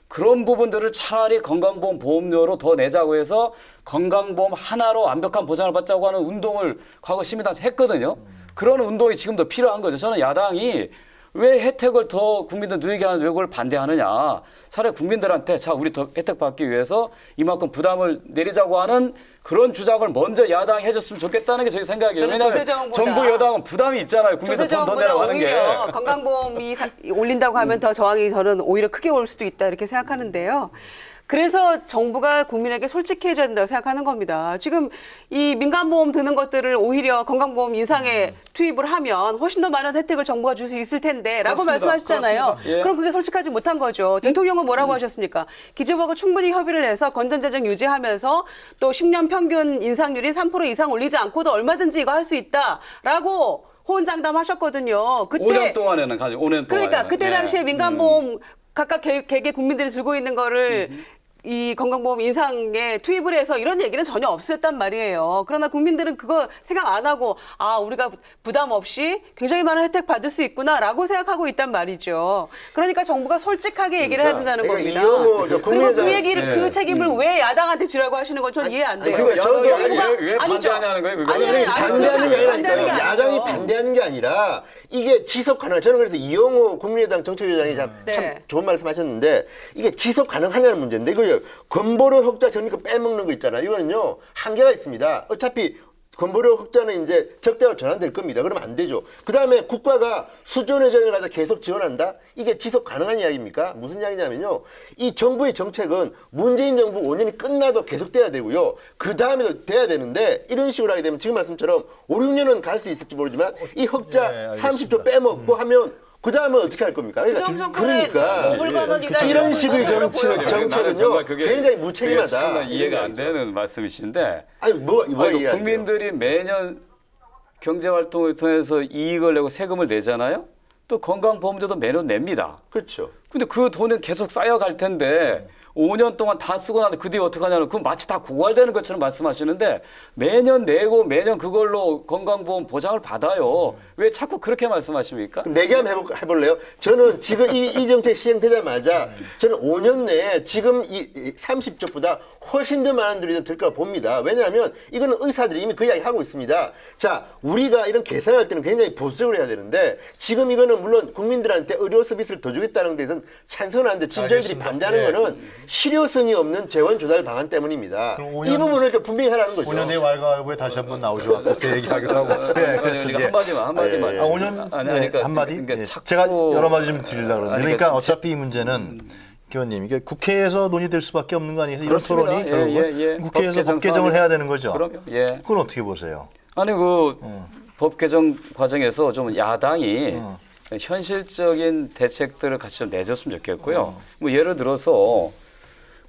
그런 부분들을 차라리 건강보험 보험료로 더 내자고 해서 건강보험 하나로 완벽한 보장을 받자고 하는 운동을 과거 시민단체 했거든요. 그런 운동이 지금도 필요한 거죠. 저는 야당이 왜 혜택을 더 국민들 누리게 하는 왜 그걸 반대하느냐. 차라리 국민들한테 자, 우리 더 혜택 받기 위해서 이만큼 부담을 내리자고 하는 그런 주장을 먼저 야당이 해줬으면 좋겠다는 게 저희 생각이에요. 왜냐하면 정부 여당은 부담이 있잖아요. 국민들 돈 더 내라고 하는 게. 건강보험이 올린다고 하면 더 저항이 저는 오히려 크게 올 수도 있다 이렇게 생각하는데요. 그래서 정부가 국민에게 솔직해져야 된다고 생각하는 겁니다. 지금 이 민간보험 드는 것들을 오히려 건강보험 인상에 투입을 하면 훨씬 더 많은 혜택을 정부가 줄 수 있을 텐데 라고 말씀하시잖아요. 예. 그럼 그게 솔직하지 못한 거죠. 대통령은 뭐라고 하셨습니까? 기재부하고 충분히 협의를 해서 건전재정 유지하면서 또 10년 평균 인상률이 3% 이상 올리지 않고도 얼마든지 이거 할 수 있다라고 호언장담하셨거든요. 그때 5년 동안에는 가지고 5년 동안. 그러니까 그때 당시에 민간보험 각각 개개 국민들이 들고 있는 거를 이 건강보험 인상에 투입을 해서 이런 얘기는 전혀 없었단 말이에요. 그러나 국민들은 그거 생각 안 하고 아 우리가 부담 없이 굉장히 많은 혜택 받을 수 있구나라고 생각하고 있단 말이죠. 그러니까 정부가 솔직하게 얘기를 해야 된다는 겁니다. 이용호 저 그리고 국민의당 그 얘기를 그 책임을 왜 야당한테 지라고 하시는 건 전 이해 안 돼요. 그러니까 저도 왜 반대하냐는 거예요? 그거? 아니 아니, 반대하는 게 반대하는 게 아니라니까요. 아니죠. 야당이 반대하는 게 아니라 이게 지속 가능. 저는 그래서 이용호 국민의당 정책위원장이 참 네. 좋은 말씀하셨는데 이게 지속 가능하냐는 문제인데 이거요. 건보료 흑자 적립금 빼먹는 거 있잖아요. 이거는요 한계가 있습니다. 어차피 건보료 흑자는 이제 적자로 전환될 겁니다. 그러면 안 되죠. 그 다음에 국가가 수준의 전을 가서 계속 지원한다? 이게 지속 가능한 이야기입니까? 무슨 이야기냐면요. 이 정부의 정책은 문재인 정부 5년이 끝나도 계속돼야 되고요. 그 다음에도 돼야 되는데 이런 식으로 하게 되면 지금 말씀처럼 5, 6년은 갈 수 있을지 모르지만 이 흑자 네, 30조 빼먹고 하면 그 다음은 어떻게 할 겁니까? 그러니까 이런 식의 정책은요 정말 그게 굉장히 무책임하다. 정말 이해가 안 되는 말씀이신데 아니 뭐 이해가 국민들이 매년 경제 활동을 통해서 이익을 내고 세금을 내잖아요. 또 건강보험료도 매년 냅니다. 그렇죠. 근데 그 돈은 계속 쌓여갈 텐데 5년 동안 다 쓰고 나서 그 뒤에 어떻게 하냐는 그건 마치 다 고갈되는 것처럼 말씀하시는데 매년 내고 매년 그걸로 건강보험 보장을 받아요. 왜 자꾸 그렇게 말씀하십니까? 그럼 내기 한번 해볼래요? 저는 지금 이 정책 시행되자마자 저는 5년 내에 지금 이 30조보다 훨씬 더 많은 돈이 들 거라 봅니다. 왜냐하면 이거는 의사들이 이미 그 이야기 하고 있습니다. 자, 우리가 이런 계산할 때는 굉장히 보수적으로 해야 되는데 지금 이거는 물론 국민들한테 의료 서비스를 더 주겠다는 데서는 찬성은 하는데 지금 저희들이 알겠습니다. 반대하는 거는 실효성이 없는 재원 조달 방안 때문입니다. 그럼 5년 이 부분을 좀 분명히 하라는 거죠. 5년 뒤에 왈가왈부에 다시 한번 나오죠. 그때 얘기하기로 하고. 네, 그래서 이제 한마디만. 5년 그러니까 한마디. 그러니까 예. 자꾸 제가 여러 마디 좀 드리려고 그러는데 아니, 그러니까 그러니까 어차피 이 문제는 기원님 이게 국회에서 논의될 수밖에 없는 거 아니에요? 이런 그렇습니다. 토론이 결국은 국회에서 법 개정을 해야 되는 거죠. 그럼요. 예. 그건 어떻게 보세요? 아니 그 법 개정 과정에서 좀 야당이 현실적인 대책들을 같이 좀 내줬으면 좋겠고요. 뭐 예를 들어서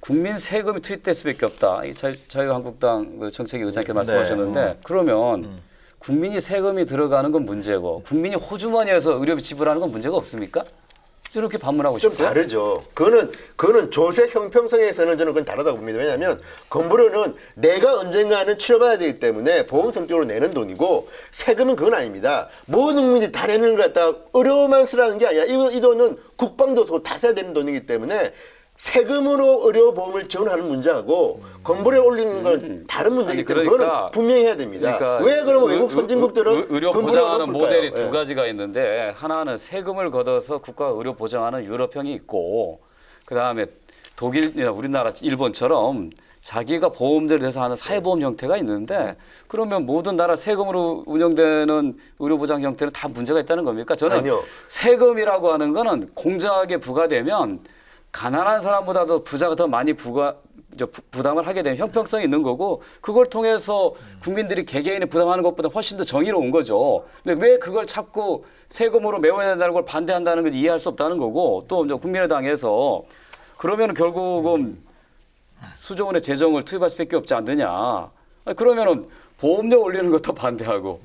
국민 세금이 투입될 수밖에 없다. 이 자유한국당 그 정책위 의장께서 말씀하셨는데 그러면 국민이 세금이 들어가는 건 문제고 국민이 호주머니에서 의료비 지불하는 건 문제가 없습니까? 저렇게 반문하고 좀 싶어요. 다르죠. 그거는 조세 형평성에서는 저는 그건 다르다고 봅니다. 왜냐하면 건보료는 내가 언젠가는 치료받아야 되기 때문에 보험 성격으로 내는 돈이고 세금은 그건 아닙니다. 모든 국민들이 다 내는 걸 갖다가 의료만 쓰라는 게 아니라 이 돈은 국방도 쓰고 다 써야 되는 돈이기 때문에 세금으로 의료보험을 지원하는 문제하고 건보료 올리는 건 다른 문제이기 때문에 그거는 분명히 해야 됩니다. 그러니까 왜 그러면 외국 선진국들은 의료 건보료가 보장하는 높을까요? 모델이 두 가지가 있는데 하나는 세금을 걷어서 국가가 의료 보장하는 유럽형이 있고 그다음에 독일이나 우리나라 일본처럼 자기가 보험들을 해서 하는 사회보험 형태가 있는데 그러면 모든 나라 세금으로 운영되는 의료보장 형태는 다 문제가 있다는 겁니까? 저는 아니요. 세금이라고 하는 거는 공정하게 부과되면 가난한 사람보다도 부자가 더 많이 부담을 하게 되면 형평성이 있는 거고 그걸 통해서 국민들이 개개인이 부담하는 것보다 훨씬 더 정의로운 거죠. 근데 왜 그걸 자꾸 세금으로 메워야 된다는 걸 반대한다는 걸 이해할 수 없다는 거고 또 이제 국민의당에서 그러면 결국은 수조 원의 재정을 투입할 수밖에 없지 않느냐. 그러면은 보험료 올리는 것도 반대하고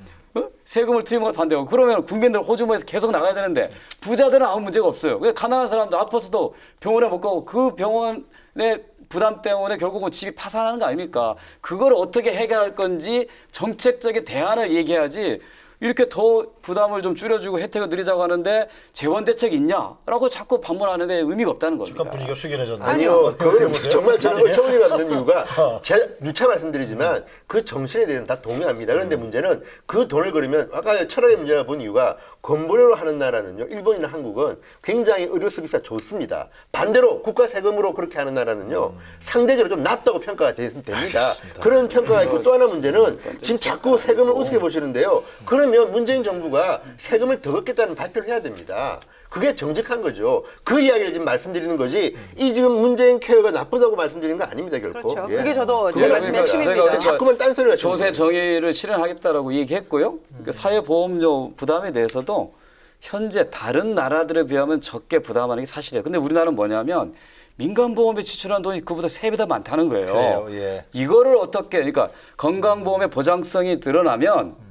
세금을 투입한 걸 반대하고 그러면 국민들 호주머니에서 계속 나가야 되는데 부자들은 아무 문제가 없어요. 가난한 사람도 아파서도 병원에 못 가고 그 병원의 부담 때문에 결국은 집이 파산하는 거 아닙니까? 그걸 어떻게 해결할 건지 정책적인 대안을 얘기해야지 이렇게 더 부담을 좀 줄여주고 혜택을 드리자고 하는데 재원 대책 있냐라고 자꾸 반문하는 게 의미가 없다는 겁니다. 잠깐 분위기가 숙연해졌네요. 아니요. 그거는 정말 저는 어처구니가 없는 이유가 제가 누차 말씀드리지만 그 정신에 대해서는 다 동의합니다. 그런데 문제는 그 돈을 그러면 아까 철학의 문제를 본 이유가 건보료로 하는 나라는요. 일본이나 한국은 굉장히 의료 서비스가 좋습니다. 반대로 국가 세금으로 그렇게 하는 나라는요. 상대적으로 좀 낮다고 평가가 됩니다. 알겠습니다. 그런 평가가 있고 또 하나 문제는 지금 자꾸 세금을 우습게 보시는데요. 그러면 문재인 정부가 세금을 더 걷겠다는 발표를 해야 됩니다. 그게 정직한 거죠. 그 이야기를 지금 말씀드리는 거지 이 지금 문재인 케어가 나쁘다고 말씀드리는 거 아닙니다. 결코. 그렇죠. 예. 그게 저도 제 말씀의 핵심입니다. 그러니까 자꾸만 딴소리가 조세 정의를 실현하겠다라고 얘기했고요. 그러니까 사회보험료 부담에 대해서도 현재 다른 나라들에 비하면 적게 부담하는 게 사실이에요. 근데 우리나라는 뭐냐면 민간보험에 지출한 돈이 그보다 3배 더 많다는 거예요. 그래요, 예. 이거를 어떻게 그러니까 건강보험의 보장성이 드러나면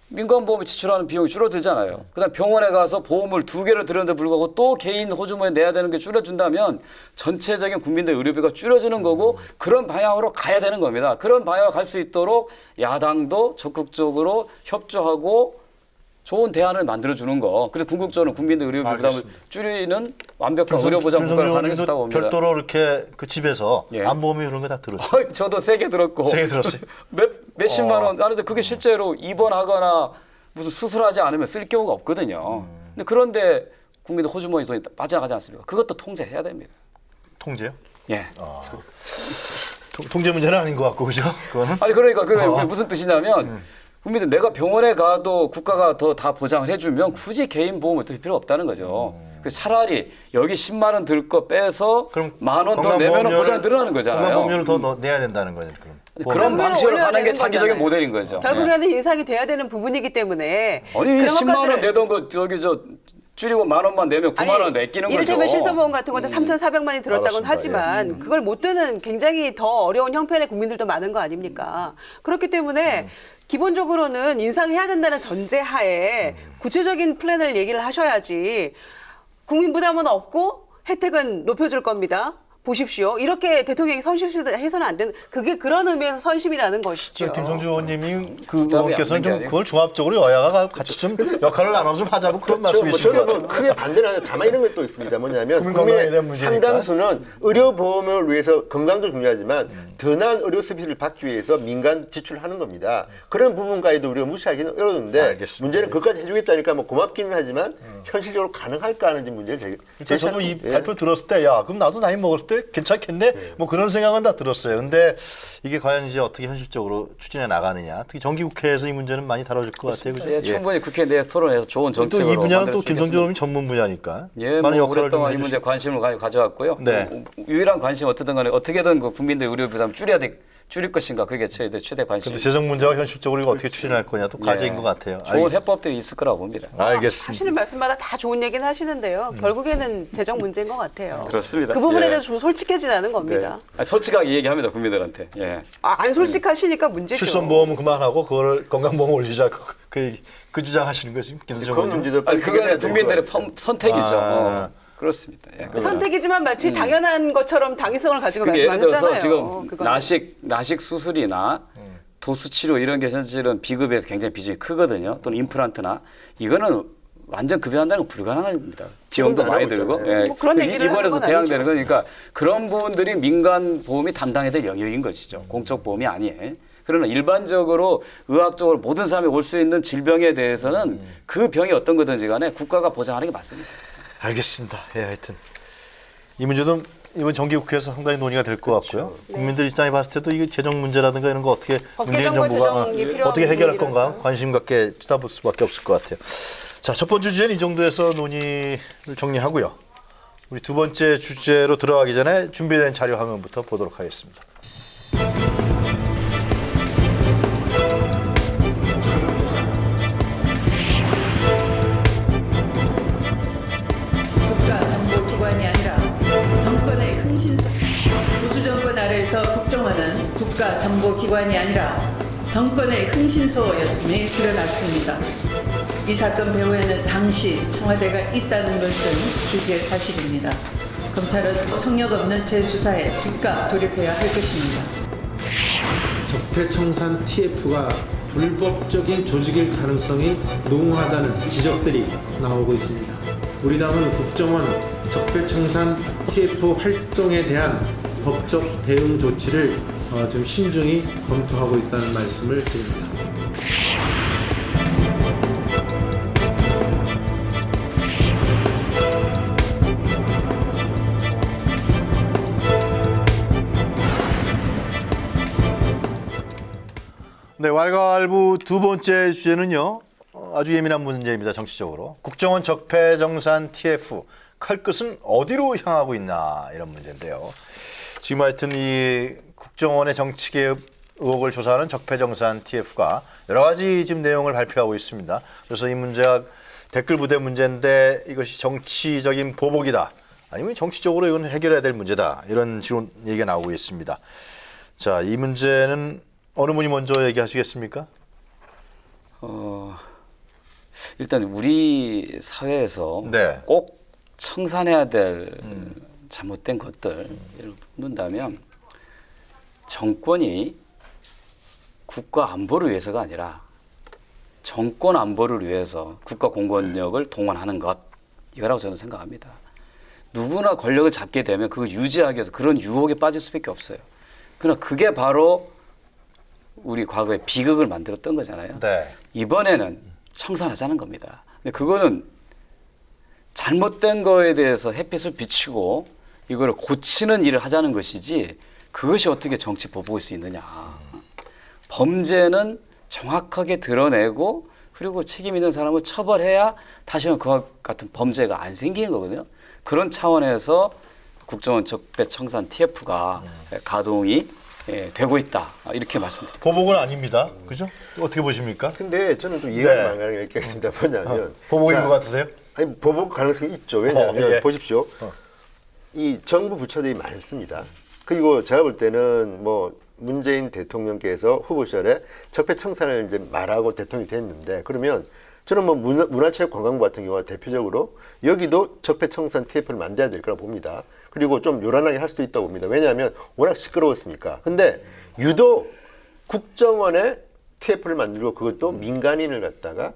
민간보험에 지출하는 비용이 줄어들잖아요. 그다음 병원에 가서 보험을 2개를 들었는데 불구하고 또 개인 호주머니에 내야 되는 게 줄어준다면 전체적인 국민들 의료비가 줄어드는 거고 그런 방향으로 가야 되는 겁니다. 그런 방향으로 갈 수 있도록 야당도 적극적으로 협조하고 좋은 대안을 만들어주는 거. 그래서 궁극적으로 국민들 의료비 부담을 알겠습니다. 줄이는 완벽한 의료보장 국가가 가능했다고 봅니다. 별도로 이렇게 그 집에서 예. 안보험이 그런 거 다 들었죠. 저도 3개 들었고. 3개 들었어요. 몇십만 원 하는데 그게 실제로 입원하거나 무슨 수술하지 않으면 쓸 경우가 없거든요. 근데 그런데 국민들 호주머니 돈이 빠져가지 않습니까? 그것도 통제해야 됩니다. 통제요? 예. 통제 문제는 아닌 것 같고 그죠? 그거는 아니 그러니까 그게 무슨 뜻이냐면 국민들 내가 병원에 가도 국가가 더 다 보장을 해주면 굳이 개인 보험을 들 필요 없다는 거죠. 그래서 차라리 여기 10만 원 들 거 빼서 그럼 10,000원 더 내면 보장이 늘어나는 거잖아요. 건강보험료를 더 내야 된다는 거죠. 그럼. 그런 결국에는 방식으로 올려야 가는 게 되는 장기적인 거잖아요. 모델인 거죠. 결국에는 인상이 돼야 되는 부분이기 때문에 아니 그런 10만 원 것까지를- 내던 거 저기 줄이고 10,000원만 내면 9만 원 내끼는 거죠. 이를테면 실손보험 같은 건데 3,400만이 들었다고는 알았습니다. 하지만 그걸 못 드는 굉장히 더 어려운 형편의 국민들도 많은 거 아닙니까? 그렇기 때문에 기본적으로는 인상해야 된다는 전제하에 구체적인 플랜을 얘기를 하셔야지 국민 부담은 없고 혜택은 높여줄 겁니다. 보십시오. 이렇게 대통령이 선심해서는 안 되는 그게 그런 의미에서 선심이라는 것이죠. 김성주 의원님이 그 부담이 의원께서는 안 되는 게 좀 아니고. 그걸 종합적으로 여야가 같이 좀 역할을 나눠서 좀 하자고 그런 말씀이신 것 저는 뭐 같아요. 크게 반대는 하는데 다만 이런 것도 있습니다. 뭐냐면 국민 건강에 국민의 대한 문제니까. 상당수는 의료보험을 위해서 건강도 중요하지만 더 나은 의료 서비스를 받기 위해서 민간 지출하는 겁니다. 그런 부분까지도 우리가 무시하기는 어려운데 알겠습니다. 문제는 그것까지 해주겠다니까 뭐 고맙기는 하지만 현실적으로 가능할까 하는지 문제를 저도 이 예. 발표 들었을 때, 야, 그럼 나도 나이 먹었을 때 괜찮겠네? 뭐 그런 생각은 다 들었어요. 근데 이게 과연 이제 어떻게 현실적으로 추진해 나가느냐. 특히 정기국회에서 이 문제는 많이 다뤄질 것 같아요. 그죠? 예, 충분히 국회 내에서 토론해서 좋은 또 정책으로 이 분야는 또 만들 수 김성주 있겠습니다. 의원이 전문 분야니까. 예, 많은 뭐 역할을 좀 오랫동안 이 문제에 해주시고. 관심을 가져왔고요. 네. 유일한 관심 어떻든 간에 어떻게든 그 국민들 의료 부담 줄일 것인가 그게 저희들 최대 관심. 근데 재정 문제가 현실적으로 이거 어떻게 추진할 거냐 또 과제인 것 같아요. 좋은 해법들이 있을 거라고 봅니다. 알겠습니다. 하시는 말씀마다 다 좋은 얘기는 하시는데요. 결국에는 재정 문제인 것 같아요. 그렇습니다. 그 부분에 예. 대해서 좀 솔직해지는 겁니다. 네. 아니, 솔직하게 얘기합니다 국민들한테. 예. 안 솔직하시니까 문제죠. 실손보험은 그만하고 그걸 건강보험 올리자. 그 주장하시는 거지. 김성주 그건 의원님. 문제도 아니 해결해야 그거는 될 국민들의 것 같아요. 선택이죠. 아. 그렇습니다. 예, 그거는. 선택이지만 마치 당연한 것처럼 당위성을 가지고 그게 예를 들어서 말씀하셨잖아요. 지금 그거는. 나식 수술이나 도수 치료 이런 게 사실은 비급여에서 굉장히 비중이 크거든요. 또는 임플란트나 이거는 완전 급여한다는 건 불가능합니다. 비용도 안 많이 하고 들고. 있잖아요. 뭐 그런 얘기를 입원해서 하는 건 대항되는 거니까 그런 부분들이 민간 보험이 담당해야 될 영역인 것이죠. 공적 보험이 아니에요. 그러나 일반적으로 의학적으로 모든 사람이 올 수 있는 질병에 대해서는 그 병이 어떤 거든지 간에 국가가 보장하는 게 맞습니다. 알겠습니다. 예, 하여튼 이 문제도 이번 정기국회에서 상당히 논의가 될 것 같고요. 국민들 입장에 봤을 때도 이게 재정 문제라든가 이런 거 어떻게 법 문재인 개정과 정부가 재정이 필요한 어떻게 해결할 부분이라서. 건가 관심 갖게 쳐다볼 수밖에 없을 것 같아요. 자, 첫 번째 주제는 이 정도에서 논의를 정리하고요. 우리 두 번째 주제로 들어가기 전에 준비된 자료 화면부터 보도록 하겠습니다. 국가정보기관이 아니라 정권의 흥신소 보수 정권 아래에서 국정원은 국가정보기관이 아니라 정권의 흥신소였음이 드러났습니다. 이 사건 배후에는 당시 청와대가 있다는 것은 주지의 사실입니다. 검찰은 성역 없는 재수사에 즉각 돌입해야 할 것입니다. 적폐청산 TF가 불법적인 조직일 가능성이 농후하다는 지적들이 나오고 있습니다. 우리 당은 국정원 적폐청산 TF 활동에 대한 법적 대응 조치를 좀 신중히 검토하고 있다는 말씀을 드립니다. 네, 왈가왈부 두 번째 주제는요. 아주 예민한 문제입니다. 정치적으로. 국정원 적폐정산 TF 칼끝은 어디로 향하고 있나 이런 문제인데요. 지금 하여튼 이 국정원의 정치개혁 의혹을 조사하는 적폐정산 TF가 여러 가지 지금 내용을 발표하고 있습니다. 그래서 이 문제가 댓글 부대 문제인데 이것이 정치적인 보복이다. 아니면 정치적으로 이건 해결해야 될 문제다. 이런 지금 얘기가 나오고 있습니다. 자, 이 문제는 어느 분이 먼저 얘기하시겠습니까? 일단 우리 사회에서 네. 꼭 청산해야 될 잘못된 것들을 묻는다면 정권이 국가 안보를 위해서가 아니라 정권 안보를 위해서 국가 공권력을 동원하는 것, 이거라고 저는 생각합니다. 누구나 권력을 잡게 되면 그걸 유지하기 위해서 그런 유혹에 빠질 수밖에 없어요. 그러나 그게 바로 우리 과거에 비극을 만들었던 거잖아요. 네. 이번에는 청산하자는 겁니다. 근데 그거는 잘못된 거에 대해서 햇빛을 비추고 이거를 고치는 일을 하자는 것이지, 그것이 어떻게 정치 보복일 수 있느냐. 범죄는 정확하게 드러내고 그리고 책임 있는 사람을 처벌해야 다시는 그와 같은 범죄가 안 생기는 거거든요. 그런 차원에서 국정원 적폐청산 TF가 가동이 되고 있다, 이렇게 말씀드립니다. 보복은 아닙니다. 그죠? 어떻게 보십니까? 근데 저는 좀 이해가 네. 안 가는 게 있겠습니다. 뭐냐면 보복인 자, 것 같으세요? 아니 보복 가능성이 있죠. 왜냐하면 예. 보십시오. 이 정부 부처들이 많습니다. 그리고 제가 볼 때는 뭐 문재인 대통령께서 후보 시절에 적폐청산을 이제 말하고 대통령이 됐는데, 그러면 저는 뭐 문화체육관광부 같은 경우가 대표적으로 여기도 적폐청산 TF를 만들어야 될 거라 봅니다. 그리고 좀 요란하게 할 수도 있다고 봅니다. 왜냐하면 워낙 시끄러웠으니까. 근데 유독 국정원에 TF를 만들고 그것도 민간인을 갖다가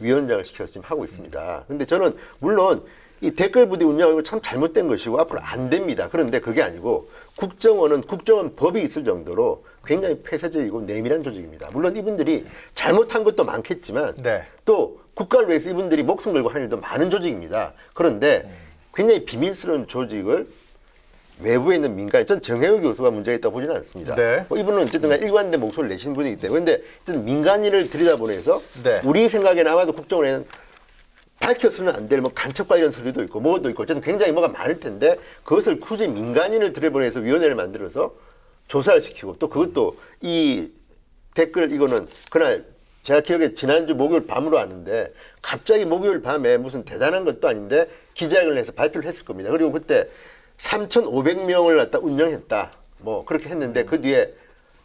위원장을 시켜서 지금 하고 있습니다. 근데 저는 물론 이 댓글 부대 운영하고 참 잘못된 것이고 앞으로 안 됩니다. 그런데 그게 아니고 국정원은 국정원 법이 있을 정도로 굉장히 폐쇄적이고 내밀한 조직입니다. 물론 이분들이 잘못한 것도 많겠지만 네. 또 국가를 위해서 이분들이 목숨 걸고 하는 일도 많은 조직입니다. 그런데 굉장히 비밀스러운 조직을 외부에 있는 민간인, 전 정혜우 교수가 문제가 있다고 보지는 않습니다. 네. 뭐 이분은 어쨌든 일관된 목소리를 내신 분이기 때문에. 그런데 어쨌든 민간인을 들여다보내서 네. 우리 생각에는 아마도 국정원에는 밝혀서는 안 될 뭐 간첩 관련 서류도 있고 뭐도 있고 어쨌든 굉장히 뭐가 많을 텐데, 그것을 굳이 민간인을 들여보내서 위원회를 만들어서 조사를 시키고, 또 그것도 이 댓글 이거는 그날 제가 기억에 지난주 목요일 밤으로 아는데 갑자기 목요일 밤에 무슨 대단한 것도 아닌데 기자회견을 해서 발표를 했을 겁니다. 그리고 그때 3,500명을 갖다 운영했다, 뭐 그렇게 했는데 그 뒤에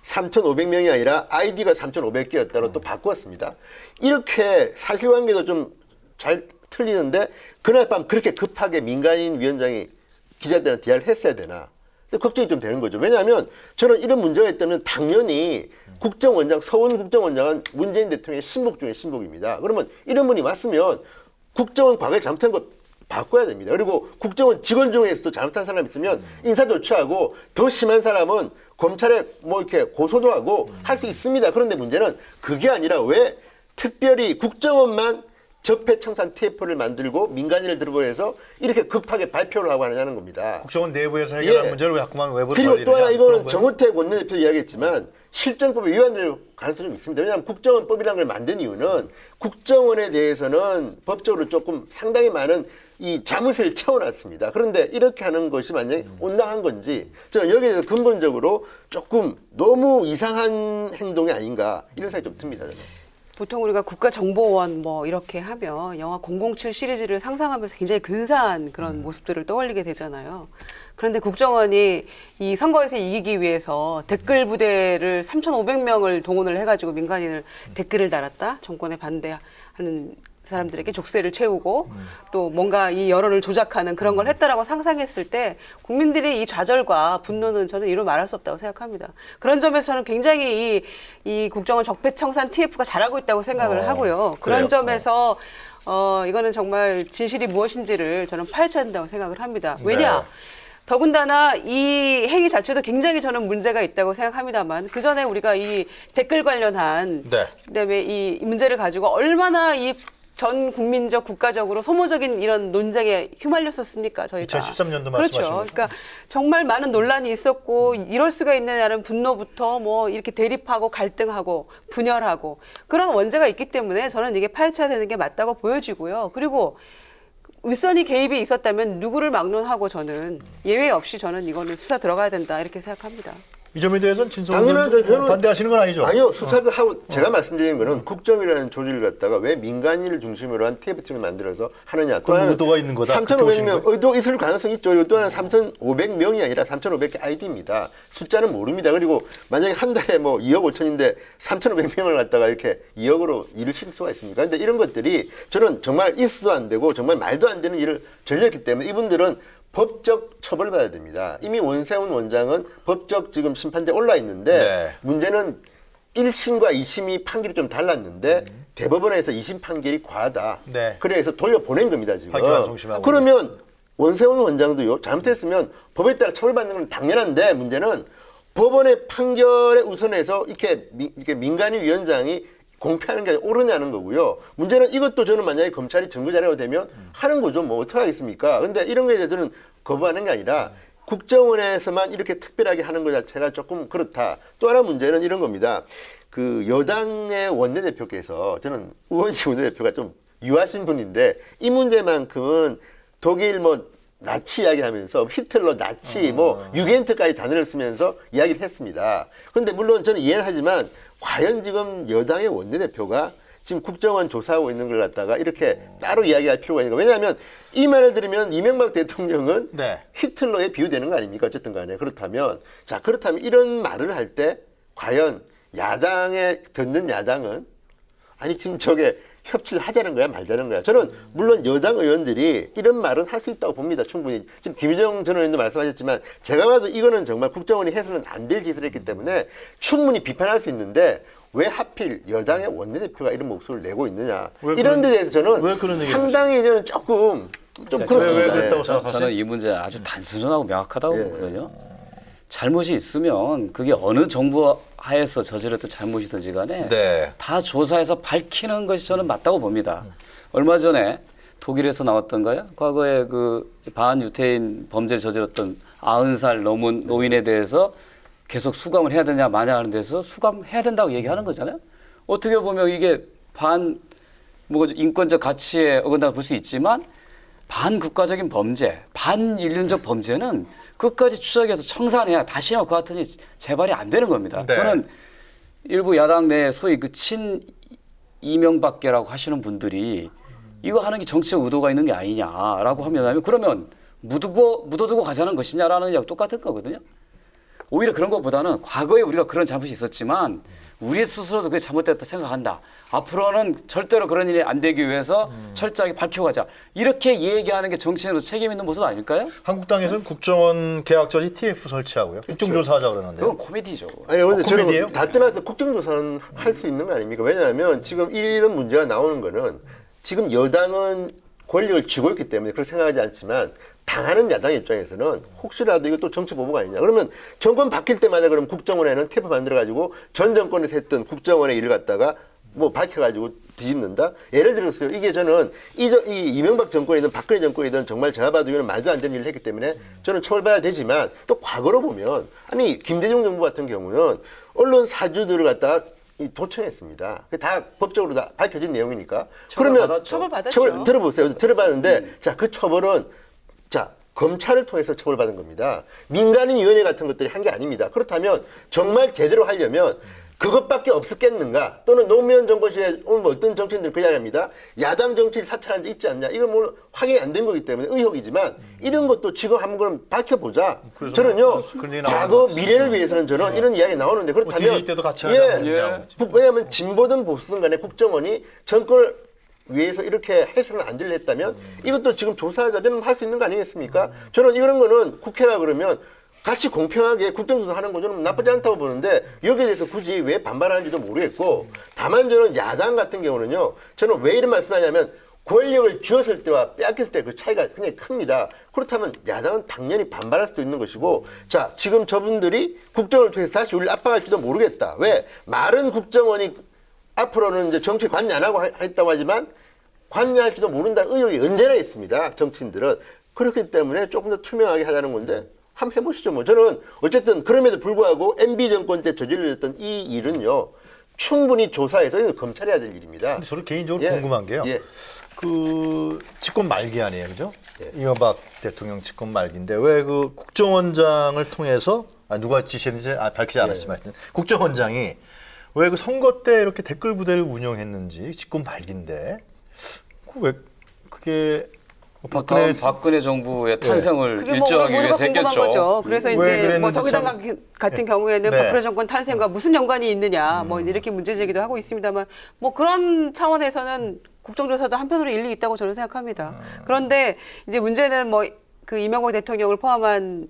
3,500명이 아니라 아이디가 3,500개였다로 또 바꾸었습니다. 이렇게 사실관계도 좀 잘 틀리는데 그날 밤 그렇게 급하게 민간인 위원장이 기자들한테 대화를 했어야 되나, 걱정이 좀 되는 거죠. 왜냐하면 저는 이런 문제가 있다면 당연히 국정원장, 서훈 국정원장은 문재인 대통령의 신복 중에 신복입니다. 그러면 이런 분이 왔으면 국정원 과거에 잘못한 거 바꿔야 됩니다. 그리고 국정원 직원 중에서도 잘못한 사람 있으면 인사 조치하고, 더 심한 사람은 검찰에 뭐 이렇게 고소도 하고 할 수 있습니다. 그런데 문제는 그게 아니라 왜 특별히 국정원만 적폐청산 TF를 만들고 민간인을 들어보내서 이렇게 급하게 발표를 하고 하느냐는 겁니다. 국정원 내부에서 해결할 예. 문제를 왜 자꾸만 외부로 그리고 돌리느냐, 또 하나 이거는 그런 거예요? 정우택 원내대표 이야기했지만 실정법에 위반될 가능성이 좀 있습니다. 왜냐하면 국정원법이라는 걸 만든 이유는 국정원에 대해서는 법적으로 조금 상당히 많은 이 자무실을 채워놨습니다. 그런데 이렇게 하는 것이 만약에 온당한 건지, 저는 여기에 대해서 근본적으로 조금 너무 이상한 행동이 아닌가 이런 생각이 좀 듭니다. 저는. 보통 우리가 국가정보원 뭐 이렇게 하면 영화 007 시리즈를 상상하면서 굉장히 근사한 그런 모습들을 떠올리게 되잖아요. 그런데 국정원이 이 선거에서 이기기 위해서 댓글 부대를 3,500명을 동원을 해가지고 민간인을 댓글을 달았다, 정권에 반대하는 사람들에게 족쇄를 채우고 또 뭔가 이 여론을 조작하는 그런 걸 했다라고 상상했을 때 국민들의 이 좌절과 분노는 저는 이루 말할 수 없다고 생각합니다. 그런 점에서는 굉장히 이 국정원 적폐청산 TF가 잘하고 있다고 생각을 하고요. 그런 그래요? 점에서 이거는 정말 진실이 무엇인지를 저는 파헤쳐야 된다고 생각을 합니다. 왜냐? 네. 더군다나 이 행위 자체도 굉장히 저는 문제가 있다고 생각합니다만, 그 전에 우리가 이 댓글 관련한 네. 그다음에 이 문제를 가지고 얼마나 이 전 국민적 국가적으로 소모적인 이런 논쟁에 휘말렸었습니까, 저희가. 2013년도 그렇죠. 말씀하신 거죠. 그러니까 정말 많은 논란이 있었고, 이럴 수가 있느냐는 분노부터 뭐 이렇게 대립하고 갈등하고 분열하고 그런 원죄가 있기 때문에 저는 이게 파헤쳐야 되는 게 맞다고 보여지고요. 그리고 윗선이 개입이 있었다면 누구를 막론하고 저는 예외 없이 저는 이거는 수사 들어가야 된다 이렇게 생각합니다. 이 점에 대해서는 진성 당연하죠. 저는 반대하시는 건 아니죠? 아니요. 수사를 하고 제가 말씀드리는 거는 국정이라는 조직을 갖다가 왜 민간인을 중심으로 한 TF팀을 만들어서 하느냐. 또 하나는 의도가 있는 거다. 3,500명 의도 있을 가능성이 있죠. 그리고 또 하나는 3,500명이 아니라 3,500개 아이디입니다. 숫자는 모릅니다. 그리고 만약에 한 달에 뭐 2억 5천인데 3,500명을 갖다가 이렇게 2억으로 일을 시킬 수가 있습니까? 근데 이런 것들이 저는 정말 있어도 안 되고 정말 말도 안 되는 일을 저질렀기 때문에 이분들은 법적 처벌받아야 됩니다. 이미 원세훈 원장은 법적 지금 심판대에 올라 있는데 네. 문제는 1심과 2심이 판결이 좀 달랐는데 대법원에서 2심 판결이 과하다. 네. 그래서 돌려보낸 겁니다. 지금. 파기환송심하고. 그러면 원세훈 원장도요. 잘못했으면 법에 따라 처벌받는 건 당연한데 문제는 법원의 판결에 우선해서 이렇게 민간인 위원장이 공표하는 게 옳으냐는 거고요. 문제는 이것도 저는 만약에 검찰이 증거 자료가 되면 하는 거죠. 뭐 어떻게 하겠습니까? 근데 이런 거에 대해서는 거부하는 게 아니라 국정원에서만 이렇게 특별하게 하는 것 자체가 조금 그렇다. 또 하나 문제는 이런 겁니다. 그 여당의 원내대표께서 저는 우원식 원내대표가 좀 유하신 분인데 이 문제만큼은 독일 뭐 나치 이야기하면서 히틀러, 나치, 뭐 유겐트까지 단어를 쓰면서 이야기를 했습니다. 그런데 물론 저는 이해는 하지만 과연 지금 여당의 원내대표가 지금 국정원 조사하고 있는 걸 갖다가 이렇게 따로 이야기할 필요가 있는가. 왜냐하면 이 말을 들으면 이명박 대통령은 네. 히틀러에 비유되는 거 아닙니까? 어쨌든 간에. 그렇다면 이런 말을 할 때 과연 야당에 듣는 야당은 아니 지금 저게 협치를 하자는 거야 말자는 거야. 저는 물론 여당 의원들이 이런 말은 할 수 있다고 봅니다. 충분히. 지금 김희정 전 의원도 말씀하셨지만 제가 봐도 이거는 정말 국정원이 해서는 안 될 짓을 했기 때문에 충분히 비판할 수 있는데 왜 하필 여당의 원내대표가 이런 목소리를 내고 있느냐. 이런 데 대해서 저는 상당히 저는 조금 좀 그렇습니다. 왜 그랬다고 저는 생각하세요? 이 문제 아주 단순하고 명확하다고 예. 보거든요. 잘못이 있으면 그게 어느 정부 하에서 저질렀던 잘못이든지 간에 네. 다 조사해서 밝히는 것이 저는 맞다고 봅니다. 얼마 전에 독일에서 나왔던가요? 과거에 그 반유태인 범죄를 저질렀던 90살 넘은 노인에 대해서 계속 수감을 해야 되냐 마냐 하는 데서 수감해야 된다고 얘기하는 거잖아요. 어떻게 보면 이게 인권적 가치에 어긋난다고 볼 수 있지만 반국가적인 범죄, 반인륜적 범죄는 끝까지 추적해서 청산해야 다시는 그와 같은 일이 재발이 안 되는 겁니다. 네. 저는 일부 야당 내 소위 그 친 이명박계라고 하시는 분들이 이거 하는 게 정치적 의도가 있는 게 아니냐라고 하면 그러면 묻어두고 가자는 것이냐라는 게 똑같은 거거든요. 오히려 그런 것보다는 과거에 우리가 그런 잘못이 있었지만 우리 스스로도 그게 잘못됐다 생각한다. 앞으로는 절대로 그런 일이 안 되기 위해서 철저하게 밝혀가자. 이렇게 얘기하는 게 정치인으로 책임 있는 모습 아닐까요? 한국당에서는 국정원 계약저지 TF 설치하고요. 국정조사하자 그러는데. 그건 코미디죠. 아니, 근데 코미디예요? 저는 다 떠나서 국정조사는 할 수 있는 거 아닙니까? 왜냐하면 지금 이런 문제가 나오는 거는 지금 여당은 권력을 쥐고 있기 때문에 그렇게 생각하지 않지만 당하는 야당 입장에서는 혹시라도 이것도 정치 보복 아니냐. 그러면 정권 바뀔 때마다 그럼 국정원에는 TF 만들어가지고 전 정권에서 했던 국정원의 일을 갖다가 뭐 밝혀가지고 뒤집는다? 예를 들었어요. 이게 저는 이 이명박 정권이든 박근혜 정권이든 정말 제가 봐도 이거는 말도 안 되는 일을 했기 때문에 저는 처벌받아야 되지만 또 과거로 보면 아니 김대중 정부 같은 경우는 언론 사주들을 갖다가 도청했습니다. 다 법적으로 다 밝혀진 내용이니까. 그러면 처벌받았죠. 들어보세요. 들어봤는데 자, 그 처벌은 자, 검찰을 통해서 처벌받은 겁니다. 민간인위원회 같은 것들이 한 게 아닙니다. 그렇다면 정말 제대로 하려면 그것밖에 없었겠는가? 또는 노무현 정권 시에 오늘 뭐 어떤 정치인들 그 이야기합니다. 야당 정치를 사찰한 적 있지 않냐? 이건 뭐 확인이 안 된 거기 때문에 의혹이지만 이런 것도 지금 한번 밝혀보자. 저는요, 과거 미래를 위해서는 저는 이런 이야기 나오는데 그렇다면 때도 같이 하자. 왜냐하면 진보든 보수든 간에 국정원이 정권을 위해서 이렇게 해서는 안 되려 했다면 이것도 지금 조사하자면 할 수 있는 거 아니겠습니까? 저는 이런 거는 국회가 그러면 같이 공평하게 국정조사 하는 거 저는 나쁘지 않다고 보는데 여기에 대해서 굳이 왜 반발하는지도 모르겠고 다만 저는 야당 같은 경우는요. 저는 왜 이런 말씀하냐면 권력을 쥐었을 때와 뺏길 때 그 차이가 굉장히 큽니다. 그렇다면 야당은 당연히 반발할 수도 있는 것이고 자 지금 저분들이 국정을 통해서 다시 우리를 압박할지도 모르겠다. 왜? 말은 국정원이 앞으로는 이제 정치 관여 안 하고 했다고 하지만 관여할지도 모른다는 의혹이 언제나 있습니다. 정치인들은. 그렇기 때문에 조금 더 투명하게 하자는 건데 한번 해보시죠. 뭐 저는 어쨌든 그럼에도 불구하고 MB 정권 때 저질렀던 이 일은요. 충분히 조사해서 이건 검찰이 해야 될 일입니다. 근데 저는 개인적으로 궁금한 게요. 예. 그 집권 말기 아니에요, 그죠? 이명박 대통령 집권 말기인데 왜 그 국정원장을 통해서 누가 지시했는지 밝히지 않았지만 하여튼 국정원장이 왜 그 선거 때 이렇게 댓글 부대를 운영했는지 직권 발기인데 왜 그게 박근혜 정부의 탄생을 그게 일조하기 모두가 위해서 궁금한 했겠죠. 거죠. 그래서 이제 뭐 정의당 같은 경우에는 네. 박근혜 정권 탄생과 무슨 연관이 있느냐 뭐 이렇게 문제 제기도 하고 있습니다만 뭐 그런 차원에서는 국정조사도 한편으로 일리 있다고 저는 생각합니다. 그런데 이제 문제는 뭐 그 이명박 대통령을 포함한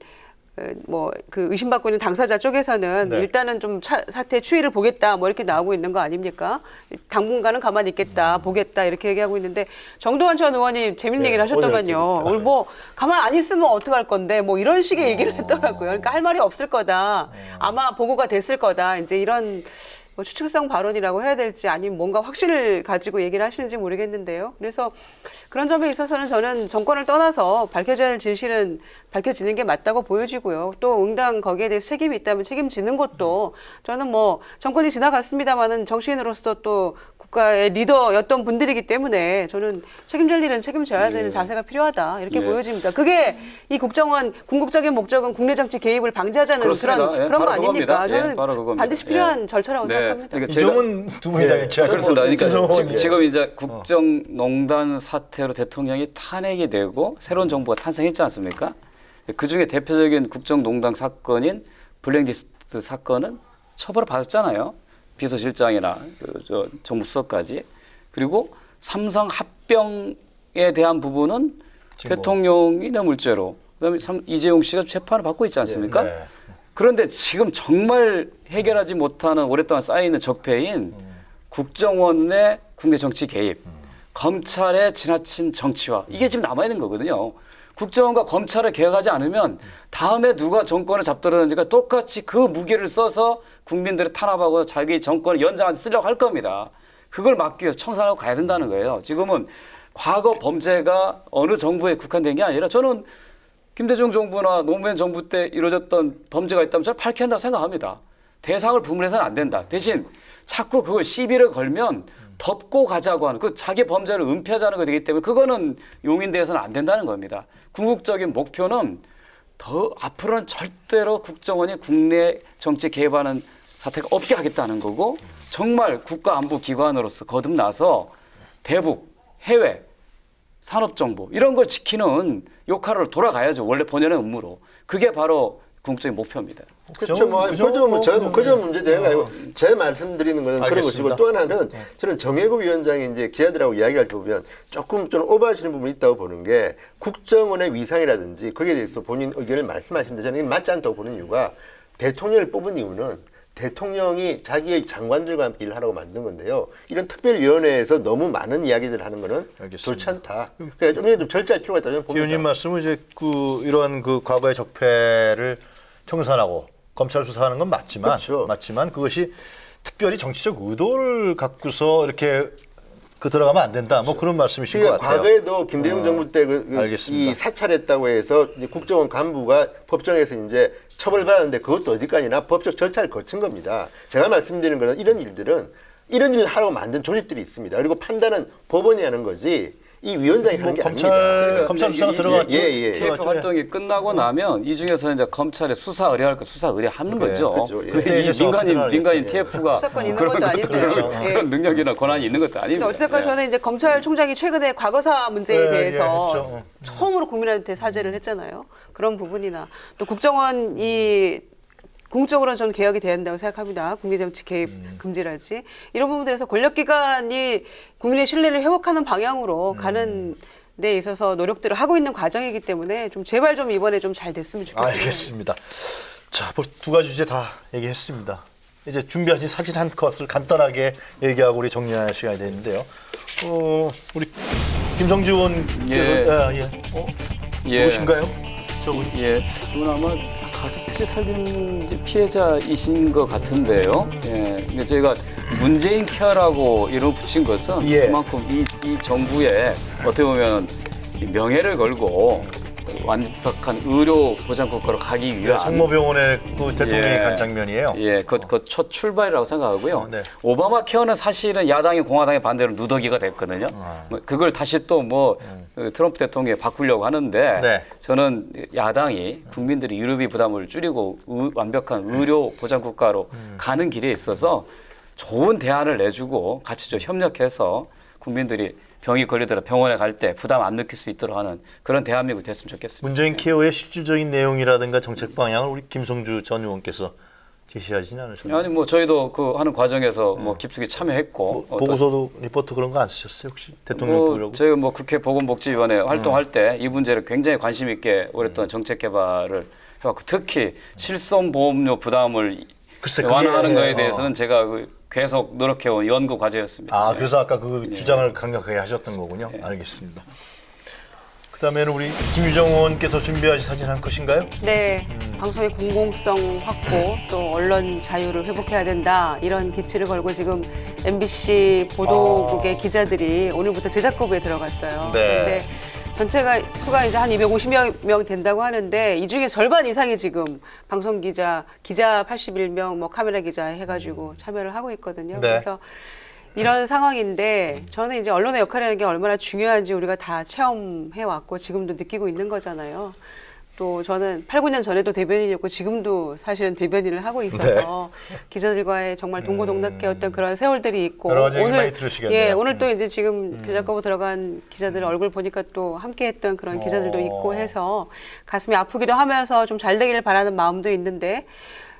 뭐 그 의심받고 있는 당사자 쪽에서는 네. 일단은 좀 사태 추이를 보겠다 뭐 이렇게 나오고 있는 거 아닙니까? 당분간은 가만히 있겠다 보겠다 이렇게 얘기하고 있는데 정도환 전 의원이 재밌는 얘기를 하셨더만요. 오늘 뭐 가만 안 있으면 어떡할 건데 뭐 이런 식의 얘기를 했더라고요. 그러니까 할 말이 없을 거다. 아마 보고가 됐을 거다. 이제 이런 뭐 추측성 발언이라고 해야 될지 아니면 뭔가 확신을 가지고 얘기를 하시는지 모르겠는데요. 그래서 그런 점에 있어서는 저는 정권을 떠나서 밝혀져야 할 진실은 밝혀지는 게 맞다고 보여지고요. 또 응당 거기에 대해서 책임이 있다면 책임지는 것도 저는 뭐 정권이 지나갔습니다마는 정치인으로서 또 국가의 리더였던 분들이기 때문에 저는 책임질 일은 책임져야 되는 자세가 필요하다 이렇게 보여집니다. 그게 이 국정원 궁극적인 목적은 국내 정치 개입을 방지하자는 그렇습니다. 그런 거 아닙니까? 그겁니다. 저는 바로 그겁니다. 반드시 필요한 절차라고 생각합니다. 그러니까 이종은 두 분이 당했죠. 그렇습니다. 그러니까 지금 이제 어. 국정농단 사태로 대통령이 탄핵이 되고 새로운 정부가 탄생했지 않습니까? 그 중에 대표적인 국정농단 사건인 블랙리스트 사건은 처벌을 받았잖아요. 비서실장이나 저 정무수석까지. 그리고 삼성 합병에 대한 부분은 대통령이 뇌물죄로 그다음에 이재용 씨가 재판을 받고 있지 않습니까? 네. 그런데 지금 정말 해결하지 못하는 오랫동안 쌓여있는 적폐인 국정원의 국내 정치 개입, 검찰의 지나친 정치화 이게 지금 남아있는 거거든요. 국정원과 검찰을 개혁하지 않으면 다음에 누가 정권을 잡더라든지가 똑같이 그 무기를 써서 국민들을 탄압하고 자기 정권을 연장한테 쓰려고 할 겁니다. 그걸 막기 위해서 청산하고 가야 된다는 거예요. 지금은 과거 범죄가 어느 정부에 국한된 게 아니라 저는 김대중 정부나 노무현 정부 때 이루어졌던 범죄가 있다면 저는 밝혀낸다고 생각합니다. 대상을 분물해서는 안 된다. 대신 자꾸 그걸 시비를 걸면 덮고 가자고 하는 그 자기 범죄를 은폐하자는 거 되기 때문에 그거는 용인돼서는 안 된다는 겁니다. 궁극적인 목표는 더 앞으로는 절대로 국정원이 국내 정치 개입하는 사태가 없게 하겠다는 거고 정말 국가안보기관으로서 거듭나서 대북, 해외, 산업정보 이런 걸 지키는 역할을 돌아가야죠. 원래 본연의 업무로. 그게 바로 궁극적인 목표입니다. 그렇죠. 그저 문제 되는 거 아니고 제 말씀드리는 것은 그런 것이고 또 하나는 저는 정혜국 위원장이 이제 기자들하고 이야기할 때 보면 조금 좀 오버하시는 부분이 있다고 보는 게 국정원의 위상이라든지 거기에 대해서 본인 의견을 말씀하시는데 저는 이건 맞지 않다고 보는 이유가 대통령을 뽑은 이유는 대통령이 자기의 장관들과 함께 일을 하라고 만든 건데요. 이런 특별위원회에서 너무 많은 이야기들을 하는 거는 좋지 않다. 그러니까 좀 절차할 필요가 있다고 봅니다. 기훈님 말씀은 이제 이러한 과거의 적폐를 청산하고 검찰 수사하는 건 맞지만, 그렇죠. 맞지만 그것이 특별히 정치적 의도를 갖고서 이렇게 들어가면 안 된다. 뭐 그런 말씀이신 것 같아요. 과거에도 김대중 정부 때 이 사찰했다고 해서 이제 국정원 간부가 법정에서 이제 처벌받았는데 그것도 어디까지나 법적 절차를 거친 겁니다. 제가 말씀드리는 것은 이런 일을 하라고 만든 조직들이 있습니다. 그리고 판단은 법원이 하는 거지 이 위원장이 하는 게 아닙니다. 검찰 수사가 들어갔죠. TF 활동이 끝나고 나면 이 중에서 이제 검찰에 수사 의뢰할 거 수사 의뢰하는 거죠. 그렇죠. 그게 이제 민간인 TF가 수사권 있는 것도 아닌데 그런 능력이나 권한이 있는 것도 아닙니다. 어찌됐건 저는 이제 검찰총장이 최근에 과거사 문제에 대해서 처음으로 국민한테 사죄를 했잖아요. 그런 부분이나 또 국정원이 궁극적으로는 저는 개혁이 돼야 된다고 생각합니다. 국내정치 개입 금지랄지 이런 부분들에서 권력기관이 국민의 신뢰를 회복하는 방향으로 가는 데 있어서 노력들을 하고 있는 과정이기 때문에 좀 제발 좀 이번에 좀 잘 됐으면 좋겠습니다. 알겠습니다. 자, 두 가지 주제 다 얘기했습니다. 이제 준비하신 사진 한 컷을 간단하게 얘기하고 우리 정리할 시간이 되는데요. 우리 김성주 의원께서 누구신가요? 예, 이건 아마 가습기 살균 피해자이신 것 같은데요. 예, 근데 저희가 문재인 케어라고 이름 붙인 것은 그만큼 이 정부의 어떻게 보면 명예를 걸고 완벽한 의료 보장 국가로 가기 위한 성모병원에 대통령이 간 장면이에요. 예, 그 첫 출발이라고 생각하고요. 오바마 케어는 사실은 야당이 공화당의 반대로 누더기가 됐거든요. 그걸 다시 또 트럼프 대통령이 바꾸려고 하는데 네. 저는 야당이 국민들이 의료비 부담을 줄이고 완벽한 의료 보장 국가로 가는 길에 있어서 좋은 대안을 내주고 같이 좀 협력해서 국민들이 병이 걸리더라 병원에 갈 때 부담 안 느낄 수 있도록 하는 그런 대한민국 됐으면 좋겠습니다. 문재인 케어의 실질적인 내용이라든가 정책 방향을 우리 김성주 전 의원께서 제시하지는 않으셨나요? 아니 뭐 저희도 그 하는 과정에서 뭐 깊숙이 참여했고 보고서도 리포트 그런 거 안 쓰셨어요 혹시 대통령 보려고? 저희 뭐 국회 보건복지위원회 활동할 때 이 문제를 굉장히 관심 있게 오랫동안 정책 개발을 해왔고 특히 실손보험료 부담을 글쎄, 그게, 완화하는 거에 대해서는 제가 계속 노력해온 연구 과제였습니다. 아 그래서 아까 그 주장을 강력하게 하셨던 거군요. 알겠습니다. 그다음에는 우리 김유정 의원께서 준비하신 사진 한 컷인가요? 네, 방송의 공공성 확보 또 언론 자유를 회복해야 된다 이런 기치를 걸고 지금 MBC 보도국의 기자들이 오늘부터 제작거부에 들어갔어요. 네. 근데 전체가 수가 이제 한 250명 된다고 하는데 이 중에 절반 이상이 지금 방송 기자 81명, 뭐 카메라 기자 해가지고 참여를 하고 있거든요. 네. 그래서 이런 상황인데 저는 이제 언론의 역할이라는 게 얼마나 중요한지 우리가 다 체험해 왔고 지금도 느끼고 있는 거잖아요. 또 저는 8, 9년 전에도 대변인이었고 지금도 사실은 대변인을 하고 있어서 기자들과의 정말 동고동락해 어떤 그런 세월들이 있고 여러 가지 얘기 많이 들으시겠네요. 예, 오늘 또 이제 지금 기자거부 들어간 기자들 얼굴 보니까 또 함께했던 그런 기자들도 있고 해서 가슴이 아프기도 하면서 좀 잘 되기를 바라는 마음도 있는데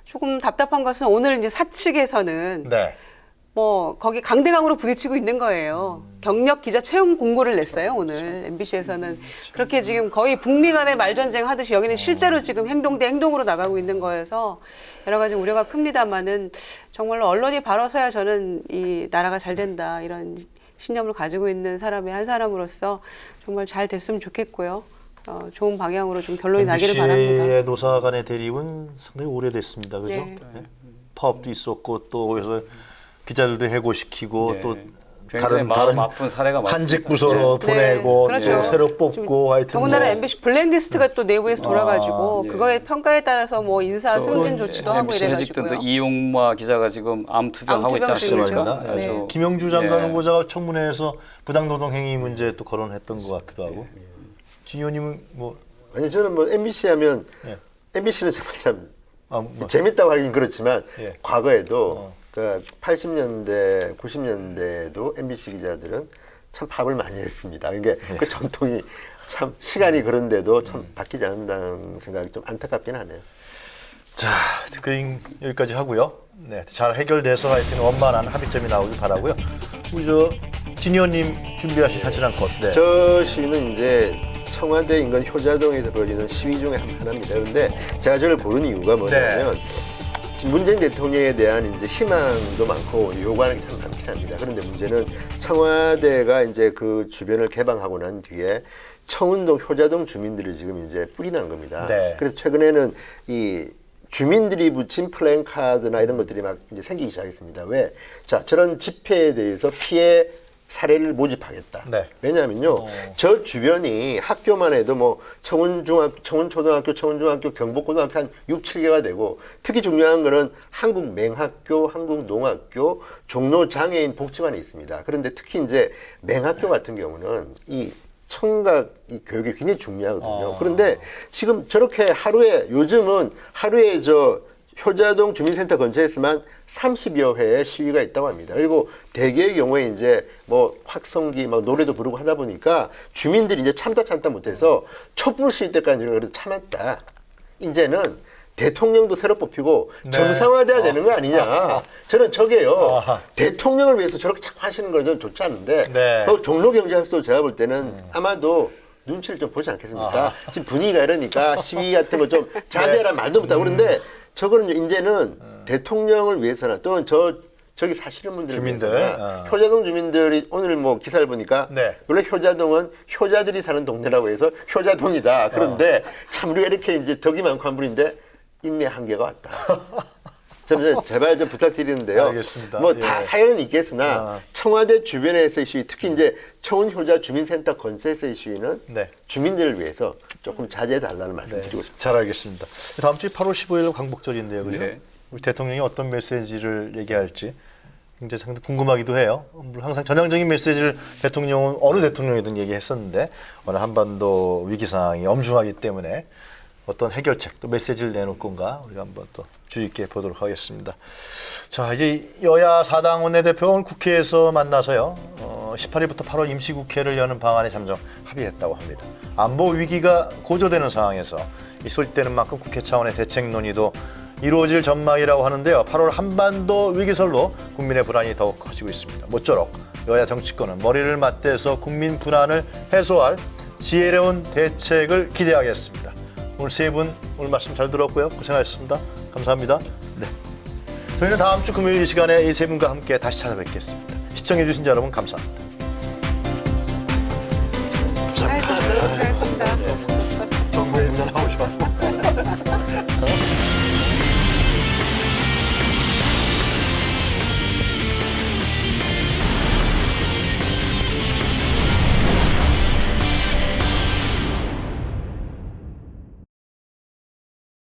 조금 답답한 것은 오늘 이제 사측에서는 네. 뭐 거기 강대강으로 부딪히고 있는 거예요. 경력 기자 채용 공고를 냈어요 오늘 MBC에서는 그렇게 지금 거의 북미 간의 말전쟁 하듯이 여기는 실제로 지금 행동 대 행동으로 나가고 있는 거여서 여러 가지 우려가 큽니다만은 정말로 언론이 바로 서야 저는 이 나라가 잘 된다 이런 신념을 가지고 있는 사람의 한 사람으로서 정말 잘 됐으면 좋겠고요. 좋은 방향으로 좀 결론이 나기를 바랍니다. MBC의 노사 간의 대립은 상당히 오래됐습니다. 그죠? 네. 네. 파업도 있었고 또 그래서 기자들도 해고시키고 네. 또 굉장히 마음 아픈 사례가 많습니다. 한직 부서로 보내고 네, 그렇죠. 또 새로 뽑고 하여튼 더군다나 뭐. MBC 블랙리스트가 또 내부에서 돌아가지고 예. 그거의 평가에 따라서 뭐 인사 승진 조치도 하고 MBC 해직된 또 이래가지고요. 이용마 기자가 지금 암 투병하고 있지 암투병 않습니까? 중이죠. 네. 아주 김영주 장관 네. 후보자가 청문회에서 부당노동 행위 문제 또 거론했던 것 같기도 하고. 진 의원님은 뭐 아니 저는 뭐 MBC 하면 예. MBC는 정말 참 뭐. 재밌다고 하긴 그렇지만 예. 과거에도 그 80년대, 90년대에도 MBC 기자들은 참 파업을 많이 했습니다. 그러니까 그 전통이 참 시간이 그런데도 참 바뀌지 않는다는 생각이 좀 안타깝긴 하네요. 자, 특허인 여기까지 하고요. 네, 잘 해결돼서 하여튼 원만한 합의점이 나오길 바라고요. 우리 진 의원님 준비하신 사진 한 컷. 네. 저 시위는 이제 청와대 인근 효자동에서 벌어지는 시위 중에 하나입니다. 그런데 제가 저를 고른 이유가 뭐냐면 지금 문재인 대통령에 대한 이제 희망도 많고 요구하는 게 참 많긴 합니다. 그런데 문제는 청와대가 이제 그 주변을 개방하고 난 뒤에 청운동, 효자동 주민들이 지금 이제 뿔이 난 겁니다. 네. 그래서 최근에는 이 주민들이 붙인 플랜카드나 이런 것들이 막 이제 생기기 시작했습니다. 왜? 자, 저런 집회에 대해서 피해 사례를 모집하겠다. 네. 왜냐하면요, 저 주변이 학교만 해도 뭐 청운중학교, 청운초등학교, 청운중학교, 경복고등학교 한 6, 7개가 되고 특히 중요한 거는 한국맹학교, 한국농학교, 종로장애인 복지관이 있습니다. 그런데 특히 이제 맹학교 같은 경우는 이 청각 이 교육이 굉장히 중요하거든요. 그런데 지금 저렇게 요즘은 하루에 저 효자동 주민센터 근처에서만 30여 회의 시위가 있다고 합니다. 그리고 대개의 경우에 이제 뭐 확성기 막 노래도 부르고 하다 보니까 주민들이 이제 참다 못해서 촛불 시위 때까지 그래도 참았다. 이제는 대통령도 새로 뽑히고 정상화돼야 되는 거 아니냐. 저는 저게요. 대통령을 위해서 저렇게 자꾸 하시는 건 저는 좋지 않은데 그 종로경제학도 제가 볼 때는 아마도 눈치를 좀 보지 않겠습니까? 지금 분위기가 이러니까 시위 같은 거 좀 자제해라 말도 못하고 그런데 저거는 이제는 대통령을 위해서나 또는 저기 사시는 분들을 위해서나 효자동 주민들이 오늘 뭐 기사를 보니까 원래 효자동은 효자들이 사는 동네라고 해서 효자동이다. 그런데 참 우리가 이렇게 이제 덕이 많고 한 분인데 인내 한계가 왔다. 제발 좀 부탁드리는데요. 알겠습니다. 뭐 다 사연은 있겠으나 청와대 주변에서의 시위, 특히 이제 청운효자 주민센터 건설에서의 시위는 주민들을 위해서 조금 자제해달라는 말씀드리고 싶습니다. 잘 알겠습니다. 다음 주 8월 15일 광복절인데요, 그죠? 네. 우리 대통령이 어떤 메시지를 얘기할지 굉장히 상당히 궁금하기도 해요. 물론 항상 전향적인 메시지를 대통령은 어느 대통령이든 얘기했었는데 오늘 한반도 위기 상황이 엄중하기 때문에 어떤 해결책 또 메시지를 내놓을 건가 우리가 한번 또 주의 있게 보도록 하겠습니다. 자, 이제 여야 4당 원내대표가 오늘 국회에서 만나서요. 18일부터 8월 임시국회를 여는 방안에 잠정 합의했다고 합니다. 안보 위기가 고조되는 상황에서 있을 때는 만큼 국회 차원의 대책 논의도 이루어질 전망이라고 하는데요. 8월 한반도 위기설로 국민의 불안이 더욱 커지고 있습니다. 모쪼록 여야 정치권은 머리를 맞대서 국민 불안을 해소할 지혜로운 대책을 기대하겠습니다. 오늘 세 분 오늘 말씀 잘 들었고요. 고생하셨습니다. 감사합니다. 네. 저희는 다음 주 금요일 이 시간에 이 세 분과 함께 다시 찾아뵙겠습니다. 시청해주신 여러분 감사합니다. 아이고, 고생하셨습니다. 정보에 나오셔.